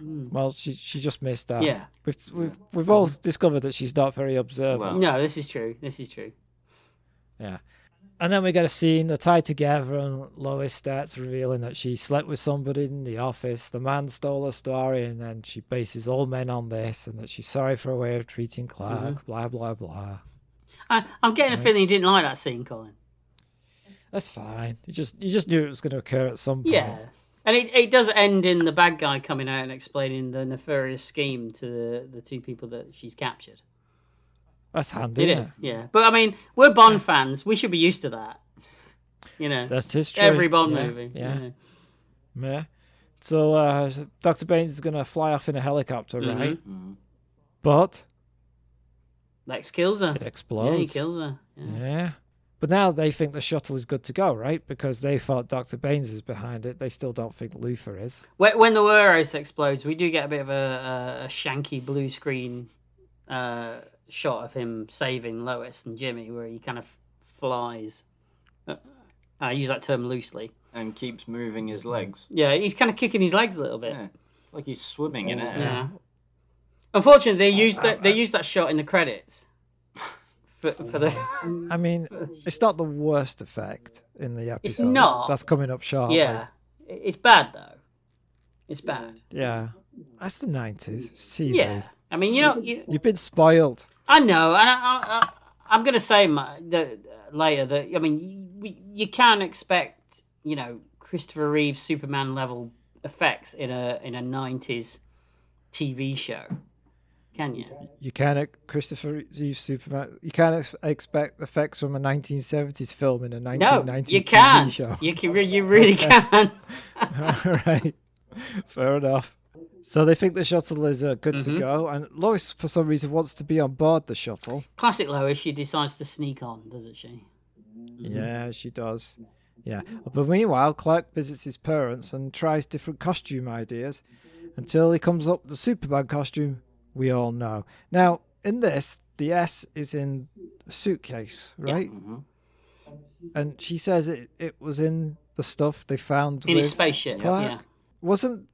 Speaker 1: Well, she just missed that.
Speaker 2: Yeah.
Speaker 1: We've all discovered that she's not very observant.
Speaker 3: Well.
Speaker 2: No, this is true.
Speaker 1: Yeah. And then we get a scene, they're tied together, and Lois starts revealing that she slept with somebody in the office. The man stole her story, and then she bases all men on this, and that she's sorry for her way of treating Clark, blah, blah, blah.
Speaker 2: I'm getting a feeling he didn't like that scene, Colin.
Speaker 1: That's fine. You just knew it was going to occur at some point.
Speaker 2: Yeah. And it does end in the bad guy coming out and explaining the nefarious scheme to the 2 people that she's captured.
Speaker 1: That's handy.
Speaker 2: It is, yeah. But I mean, we're Bond fans. We should be used to that. You know,
Speaker 1: That is true.
Speaker 2: every Bond movie.
Speaker 1: Yeah. So Dr. Baines is going to fly off in a helicopter, right?
Speaker 3: Mm-hmm.
Speaker 1: But
Speaker 2: Lex kills her.
Speaker 1: it explodes.
Speaker 2: Yeah, he kills her.
Speaker 1: Yeah. But now they think the shuttle is good to go, right? Because they thought Dr. Baines is behind it. They still don't think Luther is.
Speaker 2: When the warehouse explodes, we do get a bit of a shanky blue screen shot of him saving Lois and Jimmy, where he kind of flies. I use that term loosely.
Speaker 3: And keeps moving his legs.
Speaker 2: Yeah, he's kind of kicking his legs a little bit.
Speaker 3: Yeah. Like he's swimming in it.
Speaker 2: Yeah. Unfortunately, they used that shot in the credits. For the...
Speaker 1: I mean, it's not the worst effect in the episode.
Speaker 2: It's not.
Speaker 1: That's coming up shortly.
Speaker 2: Yeah. It's bad, though. It's bad.
Speaker 1: Yeah. That's the 90s. It's TV.
Speaker 2: Yeah. I mean,
Speaker 1: You've been spoiled.
Speaker 2: I know, and I'm going to say later that, I mean, you can't expect, Christopher Reeve Superman level effects in a 90s TV show, can you?
Speaker 1: You can't Christopher Reeve Superman. You can't expect effects from a 1970s film in a 1990s
Speaker 2: No, you
Speaker 1: TV
Speaker 2: can't.
Speaker 1: show.
Speaker 2: You really can.
Speaker 1: All right, fair enough. So they think the shuttle is good to go, and Lois, for some reason, wants to be on board the shuttle.
Speaker 2: Classic Lois. She decides to sneak on, doesn't she?
Speaker 1: Yeah, she does. Yeah, but meanwhile, Clark visits his parents and tries different costume ideas until he comes up with the Superman costume we all know. Now, in this, the S is in the suitcase, right?
Speaker 2: Yeah.
Speaker 1: And she says it was in the stuff they found
Speaker 2: In
Speaker 1: with
Speaker 2: his spaceship,
Speaker 1: Clark.
Speaker 2: yeah.
Speaker 1: Wasn't...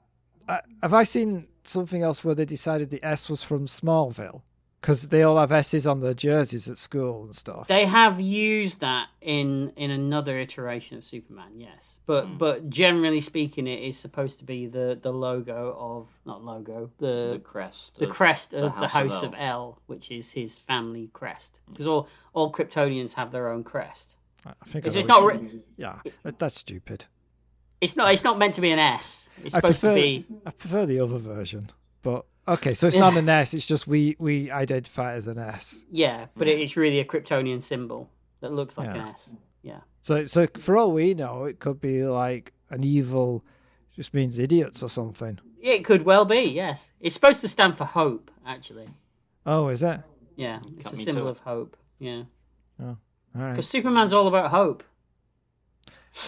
Speaker 1: have I seen something else where they decided the S was from Smallville? Because they all have S's on their jerseys at school and stuff.
Speaker 2: They have used that in another iteration of Superman, yes. But generally speaking, it is supposed to be the logo of... Not logo, the
Speaker 3: crest.
Speaker 2: The crest of the
Speaker 3: House
Speaker 2: House of L, which is his family crest. Because all Kryptonians have their own crest.
Speaker 1: I think
Speaker 2: It's not...
Speaker 1: Yeah, that's stupid.
Speaker 2: It's not meant to be an S. It's supposed to be...
Speaker 1: I prefer the other version. But, okay, so it's not an S, it's just we identify it as an S.
Speaker 2: Yeah, but it's really a Kryptonian symbol that looks like an S. Yeah.
Speaker 1: So for all we know, it could be like an evil, just means idiots or something.
Speaker 2: It could well be, yes. It's supposed to stand for hope, actually.
Speaker 1: Oh, is it?
Speaker 2: Yeah, it's a symbol of hope. Yeah.
Speaker 1: Oh, all right.
Speaker 2: Because Superman's all about hope.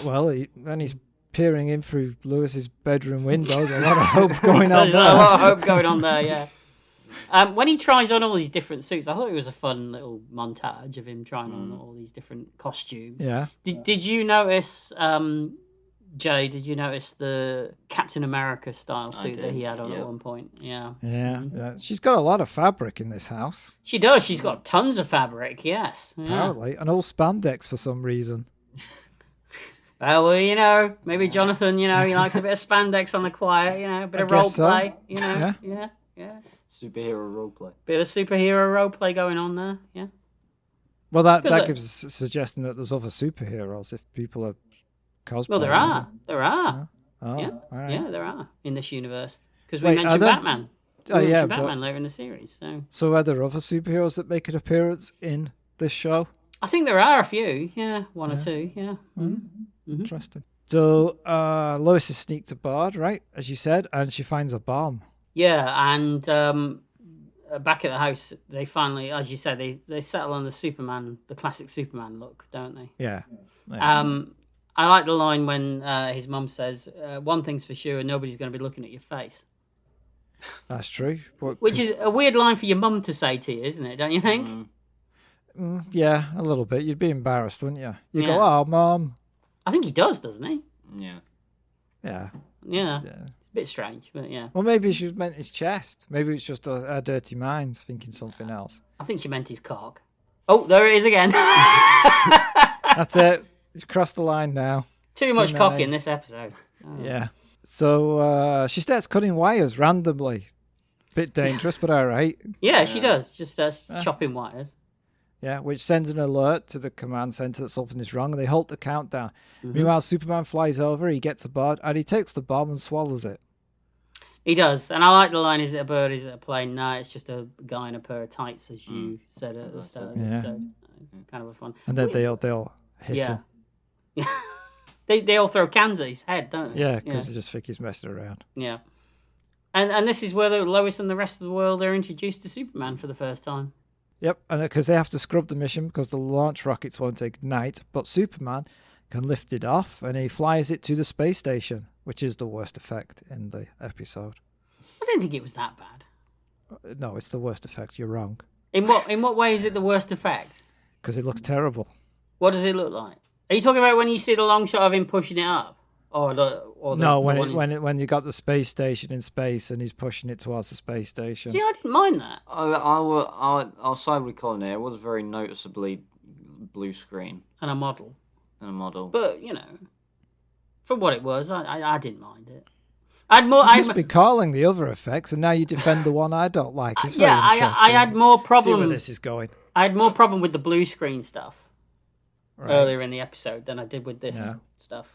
Speaker 1: Well, then he's peering in through Lewis's bedroom windows. A lot of hope going on
Speaker 2: There's
Speaker 1: there.
Speaker 2: a lot of hope going on there, yeah. When he tries on all these different suits, I thought it was a fun little montage of him trying on all these different costumes.
Speaker 1: Yeah.
Speaker 2: Did you notice, Jay, did you notice the Captain America style suit that he had on at one point? Yeah.
Speaker 1: Yeah. She's got a lot of fabric in this house.
Speaker 2: She does. She's got tons of fabric, yes. Yeah.
Speaker 1: Apparently. And all spandex for some reason.
Speaker 2: Well, maybe Jonathan, he likes a bit of spandex on the quiet, a bit of role play,
Speaker 1: Yeah.
Speaker 2: Yeah.
Speaker 3: Superhero roleplay.
Speaker 2: Bit of superhero role play going on there, yeah.
Speaker 1: Well, that gives us a suggestion that there's other superheroes if people are cosplaying.
Speaker 2: Well, there are.
Speaker 1: Oh,
Speaker 2: Yeah.
Speaker 1: all right.
Speaker 2: Yeah, there are in this universe. Because we
Speaker 1: Wait,
Speaker 2: mentioned
Speaker 1: are there?
Speaker 2: Batman.
Speaker 1: Oh,
Speaker 2: We
Speaker 1: yeah,
Speaker 2: mentioned Batman later in the series, so...
Speaker 1: So are there other superheroes that make an appearance in this show?
Speaker 2: I think there are a few, yeah. One or two, yeah.
Speaker 1: Interesting. So Lois is sneaked aboard, right, as you said, and she finds a bomb.
Speaker 2: Yeah, and back at the house, they finally, as you said, they settle on the classic Superman look, don't they?
Speaker 1: Yeah.
Speaker 2: I like the line when his mum says, one thing's for sure, nobody's going to be looking at your face.
Speaker 1: That's true.
Speaker 2: Which is a weird line for your mum to say to you, isn't it? Don't you think?
Speaker 1: Yeah, a little bit. You'd be embarrassed, wouldn't you? You'd
Speaker 2: Yeah.
Speaker 1: go, oh, Mum.
Speaker 2: I think he does, doesn't he?
Speaker 3: Yeah.
Speaker 1: Yeah.
Speaker 2: Yeah. It's a bit strange, but yeah.
Speaker 1: Well, maybe she meant his chest. Maybe it's just our dirty minds thinking something else.
Speaker 2: I think she meant his cock. Oh, there it is again.
Speaker 1: That's it. You've crossed the line now.
Speaker 2: Too much
Speaker 1: many.
Speaker 2: cock in this episode. Oh.
Speaker 1: Yeah. So she starts cutting wires randomly. Bit dangerous, but all right.
Speaker 2: Yeah, she does. Just starts chopping wires.
Speaker 1: Yeah, which sends an alert to the command center that something is wrong, and they halt the countdown. Meanwhile, Superman flies over, he gets aboard, and he takes the bomb and swallows it.
Speaker 2: He does. And I like the line, is it a bird, is it a plane? No, it's just a guy in a pair of tights, as you said at the start of the episode. It's kind of a fun.
Speaker 1: And then they all hit him.
Speaker 2: Yeah. they all throw cans at his head, don't they?
Speaker 1: Yeah, because they just think he's messing around.
Speaker 2: Yeah. And this is where Lois and the rest of the world are introduced to Superman for the first time.
Speaker 1: Yep, and because they have to scrub the mission because the launch rockets won't ignite, but Superman can lift it off and he flies it to the space station, which is the worst effect in the episode.
Speaker 2: I didn't think it was that bad.
Speaker 1: No, it's the worst effect. You're wrong.
Speaker 2: In what way is it the worst effect?
Speaker 1: Because it looks terrible.
Speaker 2: What does it look like? Are you talking about when you see the long shot of him pushing it up?
Speaker 1: When you got the space station in space and he's pushing it towards the space station.
Speaker 2: See, I didn't mind that.
Speaker 3: I'll side with Colin here. It was a very noticeably blue screen.
Speaker 2: And a model. But, for what it was, I didn't mind it.
Speaker 1: You've just been calling the other effects, and now you defend the one I don't like. It's very interesting.
Speaker 2: I had more problem.
Speaker 1: See where this is going.
Speaker 2: I had more problem with the blue screen stuff earlier in the episode than I did with this stuff.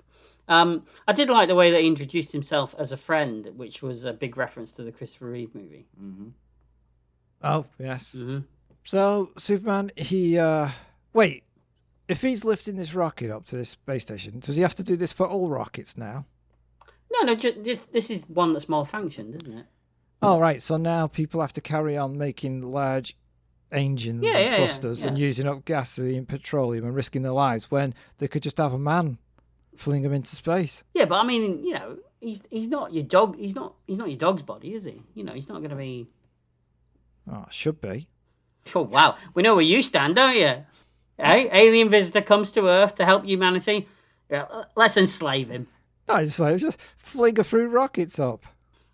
Speaker 2: I did like the way that he introduced himself as a friend, which was a big reference to the Christopher Reeve movie.
Speaker 3: Mm-hmm.
Speaker 1: Oh, yes.
Speaker 2: Mm-hmm.
Speaker 1: So, Superman, wait, if he's lifting this rocket up to this space station, does he have to do this for all rockets now?
Speaker 2: No, just, this is one that's malfunctioned, isn't it?
Speaker 1: Oh, right, so now people have to carry on making large engines and thrusters and using up gasoline, petroleum and risking their lives when they could just have a man fling them into space.
Speaker 2: Yeah, but I mean, he's not your dog. He's not your dog's body, is he? He's not going to be.
Speaker 1: Oh, should be.
Speaker 2: Oh wow, we know where you stand, don't you? Hey, alien visitor comes to Earth to help humanity. Yeah, let's enslave him.
Speaker 1: No, it's like just fling a few rockets up.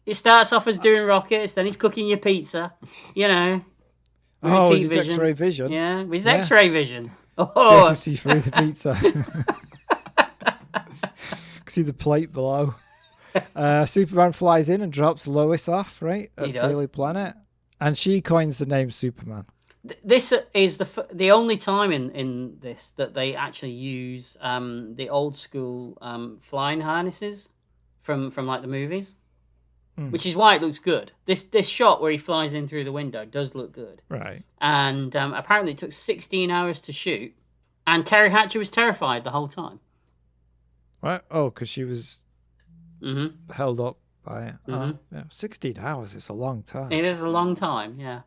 Speaker 2: He starts off as doing rockets, then he's cooking your pizza.
Speaker 1: Oh, with his X-ray vision.
Speaker 2: Yeah, with his X-ray vision.
Speaker 1: You
Speaker 2: Oh,
Speaker 1: can see through the pizza. See the plate below. Superman flies in and drops Lois off, right? At
Speaker 2: He does.
Speaker 1: Daily Planet. And she coins the name Superman.
Speaker 2: this is the only time in this that they actually use the old school flying harnesses from like the movies, which is why it looks good. This shot where he flies in through the window does look good.
Speaker 1: Right.
Speaker 2: And apparently it took 16 hours to shoot, and Terry Hatcher was terrified the whole time.
Speaker 1: Right. Oh, because she was
Speaker 2: Mm-hmm.
Speaker 1: held up by it.
Speaker 2: Mhm.
Speaker 1: Oh, yeah. 16 hours is a long time.
Speaker 2: It is a long time, yeah.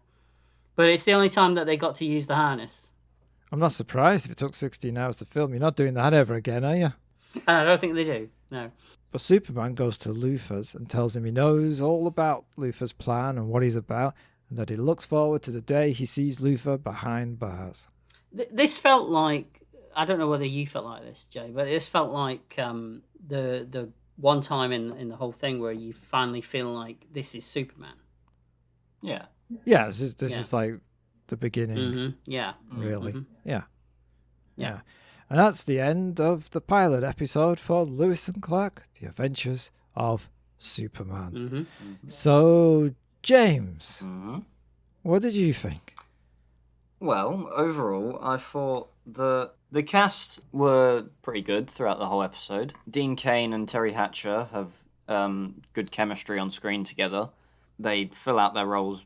Speaker 2: But it's the only time that they got to use the harness.
Speaker 1: I'm not surprised if it took 16 hours to film. You're not doing that ever again, are you?
Speaker 2: And I don't think they do, no.
Speaker 1: But Superman goes to Luthor's and tells him he knows all about Luthor's plan and what he's about, and that he looks forward to the day he sees Luthor behind bars.
Speaker 2: This felt like, I don't know whether you felt like this, Jay, but this felt like the one time in the whole thing where you finally feel like this is Superman.
Speaker 3: Yeah.
Speaker 1: Yeah, this is like the beginning,
Speaker 2: Mm-hmm. Yeah.
Speaker 1: really.
Speaker 2: Mhm.
Speaker 1: Yeah.
Speaker 2: Yeah.
Speaker 1: And that's the end of the pilot episode for Lois and Clark, The Adventures of Superman.
Speaker 2: Mm-hmm.
Speaker 1: So, James,
Speaker 3: Mm-hmm.
Speaker 1: what did you think?
Speaker 3: Well, overall, I thought the cast were pretty good throughout the whole episode. Dean Cain and Terry Hatcher have good chemistry on screen together. They fill out their roles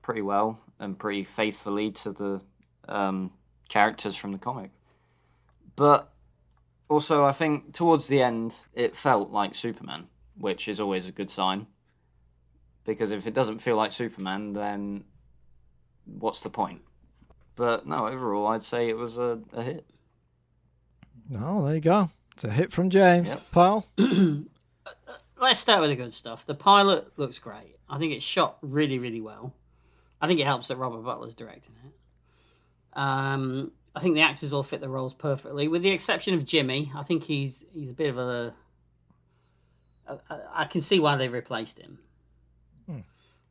Speaker 3: pretty well and pretty faithfully to the characters from the comic. But also, I think towards the end, it felt like Superman, which is always a good sign. Because if it doesn't feel like Superman, then what's the point? But no, overall, I'd say it was a hit.
Speaker 1: Oh, there you go. It's a hit from James.
Speaker 3: Yep.
Speaker 1: Pal?
Speaker 2: Let's start with the good stuff. The pilot looks great. I think it's shot really, really well. I think it helps that Robert Butler's directing it. I think the actors all fit the roles perfectly, with the exception of Jimmy. I think he's a bit of I can see why they replaced him.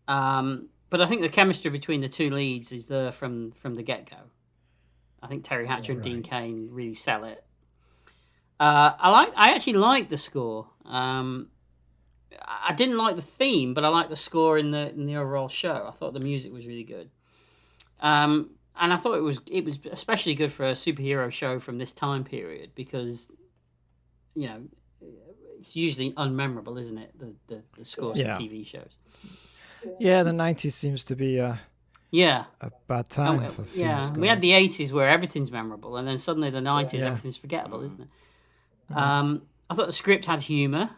Speaker 2: But I think the chemistry between the two leads is there from the get-go. I think Terry Hatcher and Dean Cain really sell it. I actually like the score. I didn't like the theme, but I like the score in the overall show. I thought the music was really good. And I thought it was especially good for a superhero show from this time period because, it's usually unmemorable, isn't it? The scores for TV shows.
Speaker 1: Yeah, the 90s seems to be a bad time for film scores.
Speaker 2: We had the 80s where everything's memorable, and then suddenly the 90s, everything's forgettable, isn't it? I thought the script had humour.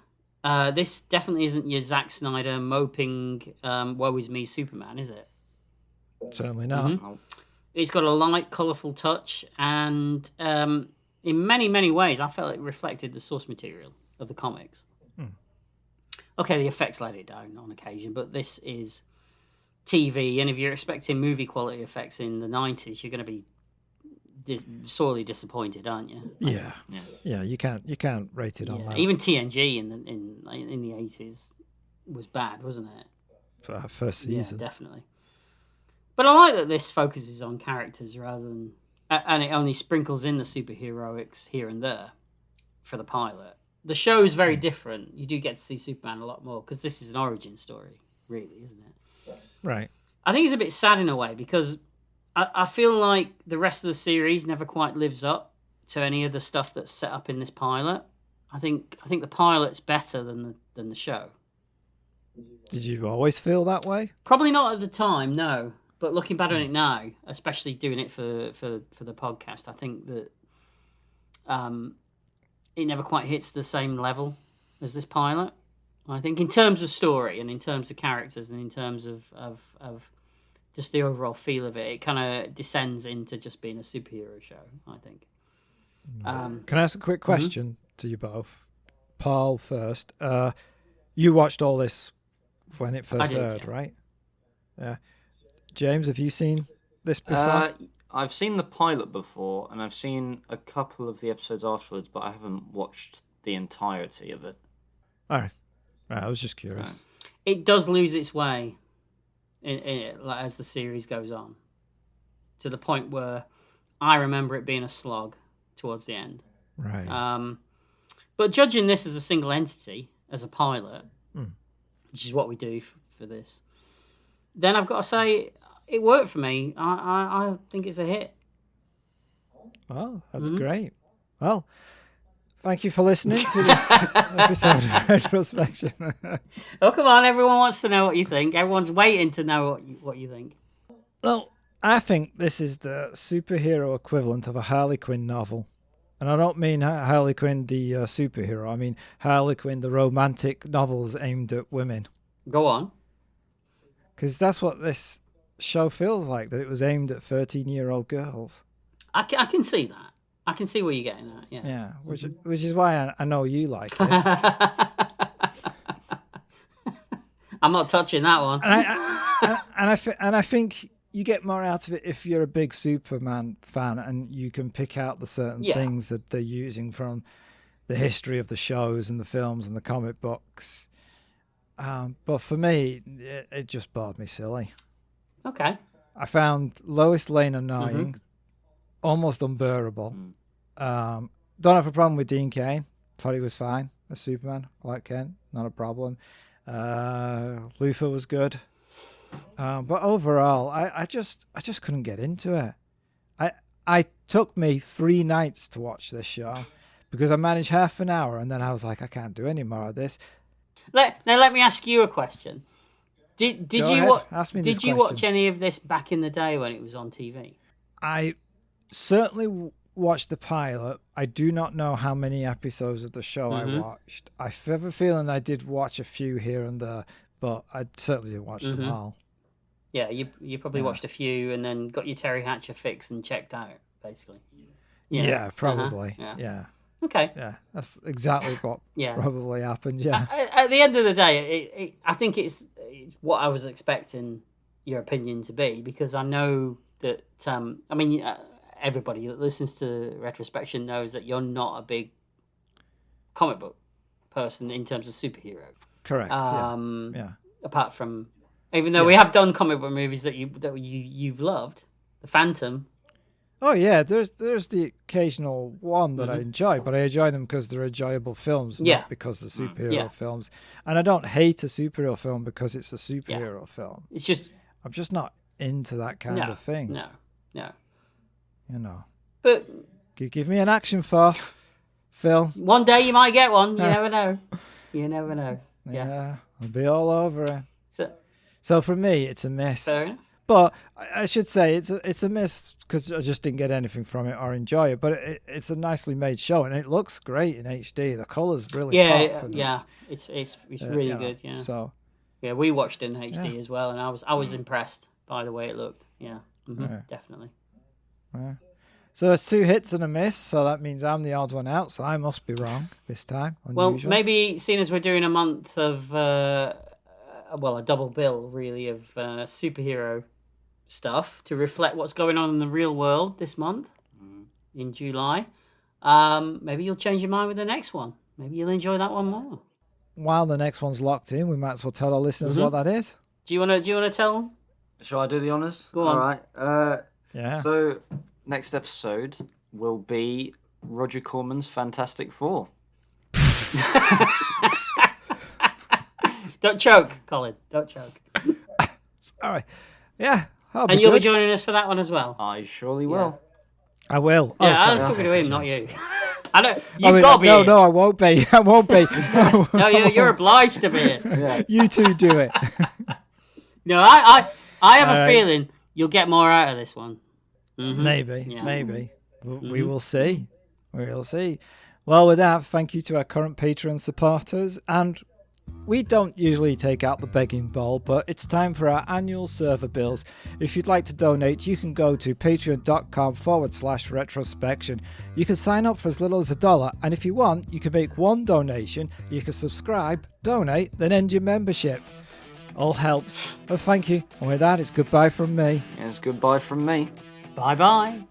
Speaker 2: This definitely isn't your Zack Snyder moping, woe is me Superman, is it?
Speaker 1: Certainly not.
Speaker 2: Mm-hmm. It's got a light, colourful touch, and in many, many ways, I felt it reflected the source material of the comics. Okay, the effects let it down on occasion, but this is TV, and if you're expecting movie quality effects in the 90s, you're going to be sorely disappointed, aren't you?
Speaker 1: Yeah. You can't rate it on that.
Speaker 2: Even TNG in the 80s was bad, wasn't it?
Speaker 1: For our first season,
Speaker 2: Yeah, definitely. But I like that this focuses on characters rather than, and it only sprinkles in the superheroics here and there for the pilot. The show is very different. You do get to see Superman a lot more because this is an origin story, really, isn't it?
Speaker 1: Right.
Speaker 2: I think it's a bit sad in a way because I feel like the rest of the series never quite lives up to any of the stuff that's set up in this pilot. I think the pilot's better than the show.
Speaker 1: Did you always feel that way?
Speaker 2: Probably not at the time, no. But looking back on it now, especially doing it for the podcast, I think that it never quite hits the same level as this pilot. I think in terms of story and in terms of characters and in terms of just the overall feel of it, it kind of descends into just being a superhero show, I think.
Speaker 1: Can I ask a quick question to you both? Paul first. You watched all this when it first aired, right? Yeah. James, have you seen this before?
Speaker 3: I've seen the pilot before, and I've seen a couple of the episodes afterwards, but I haven't watched the entirety of it.
Speaker 1: All right. I was just curious.
Speaker 2: It does lose its way as the series goes on, to the point where I remember it being a slog towards the end.
Speaker 1: Right.
Speaker 2: But judging this as a single entity, as a pilot, which is what we do for this, then I've got to say it worked for me. I think it's a hit.
Speaker 1: Oh, that's great. Well, thank you for listening to this episode of Retrospection.
Speaker 2: Oh, come on. Everyone wants to know what you think. Everyone's waiting to know what you think.
Speaker 1: Well, I think this is the superhero equivalent of a Harley Quinn novel. And I don't mean Harley Quinn, the superhero. I mean Harley Quinn, the romantic novels aimed at women.
Speaker 2: Go on.
Speaker 1: Because that's what this show feels like, that it was aimed at 13-year-old girls.
Speaker 2: I can see that. I can see where you're getting at, yeah.
Speaker 1: Yeah, which is why I know you like it.
Speaker 2: I'm not touching that one.
Speaker 1: And I think you get more out of it if you're a big Superman fan and you can pick out the certain things that they're using from the history of the shows and the films and the comic books. But for me, it just bored me silly.
Speaker 2: Okay.
Speaker 1: I found Lois Lane annoying, almost unbearable. Don't have a problem with Dean Cain. Thought he was fine as Superman. Like Kent, not a problem. Luthor was good. But overall, I just couldn't get into it. I took me 3 nights to watch this show because I managed half an hour and then I was like, I can't do any more of this.
Speaker 2: Now let me ask you a question. Did you watch any of this back in the day when it was on TV?
Speaker 1: I certainly watched the pilot. I do not know how many episodes of the show I watched. I have a feeling I did watch a few here and there, but I certainly didn't watch them all.
Speaker 2: Yeah, you probably watched a few and then got your Terry Hatcher fix and checked out, basically.
Speaker 1: Yeah, probably. Yeah.
Speaker 2: Okay.
Speaker 1: Yeah, that's exactly what probably happened. Yeah.
Speaker 2: At the end of the day, I think it's what I was expecting your opinion to be, because I know that everybody that listens to Retrospection knows that you're not a big comic book person in terms of superhero.
Speaker 1: Correct.
Speaker 2: Apart from, even though we have done comic book movies that you've loved, The Phantom.
Speaker 1: Oh yeah, there's the occasional one that I enjoy, but I enjoy them because they're enjoyable films, not because they're superhero films. And I don't hate a superhero film because it's a superhero film.
Speaker 2: It's just
Speaker 1: I'm just not into that kind of thing.
Speaker 2: No.
Speaker 1: You know.
Speaker 2: But
Speaker 1: give me an action force, Phil.
Speaker 2: One day you might get one. You never know. You never know.
Speaker 1: Yeah, I'll be all over it. So for me, it's a miss.
Speaker 2: Fair enough.
Speaker 1: But I should say it's a miss because I just didn't get anything from it or enjoy it. But it's a nicely made show and it looks great in HD. The colours really pop.
Speaker 2: It's really good. Yeah.
Speaker 1: So
Speaker 2: we watched it in HD as well, and I was impressed by the way it looked. Yeah, definitely.
Speaker 1: Yeah. So it's 2 hits and a miss. So that means I'm the odd one out. So I must be wrong this time. Unusual.
Speaker 2: Well, maybe seeing as we're doing a month of a double bill really of superhero stuff to reflect what's going on in the real world this month in July. Maybe you'll change your mind with the next one. Maybe you'll enjoy that one more.
Speaker 1: While the next one's locked in, we might as well tell our listeners what that is.
Speaker 2: Do you want to tell them?
Speaker 3: Shall I do the honours?
Speaker 2: Go on.
Speaker 3: All right.
Speaker 1: Yeah.
Speaker 3: So next episode will be Roger Corman's Fantastic Four.
Speaker 2: Don't choke, Colin. Don't choke.
Speaker 1: All right. Yeah.
Speaker 2: And you'll be joining us for that one as well.
Speaker 3: I surely will.
Speaker 1: I will.
Speaker 2: Yeah, I was talking to him, not you. I don't. You've got to be.
Speaker 1: No, I won't be. I won't be.
Speaker 2: No, you're obliged to be it.
Speaker 3: Yeah.
Speaker 1: You two do it.
Speaker 2: No, I have a feeling you'll get more out of this one. Mm-hmm.
Speaker 1: Maybe. We will see. We will see. Well, with that, thank you to our current Patreon supporters. And we don't usually take out the begging bowl, but it's time for our annual server bills. If you'd like to donate, you can go to patreon.com/retrospection. You can sign up for as little as $1, and if you want, you can make one donation, you can subscribe, donate, then end your membership. All helps. But thank you. And with that, it's goodbye from me.
Speaker 3: It's goodbye from me.
Speaker 2: Bye-bye.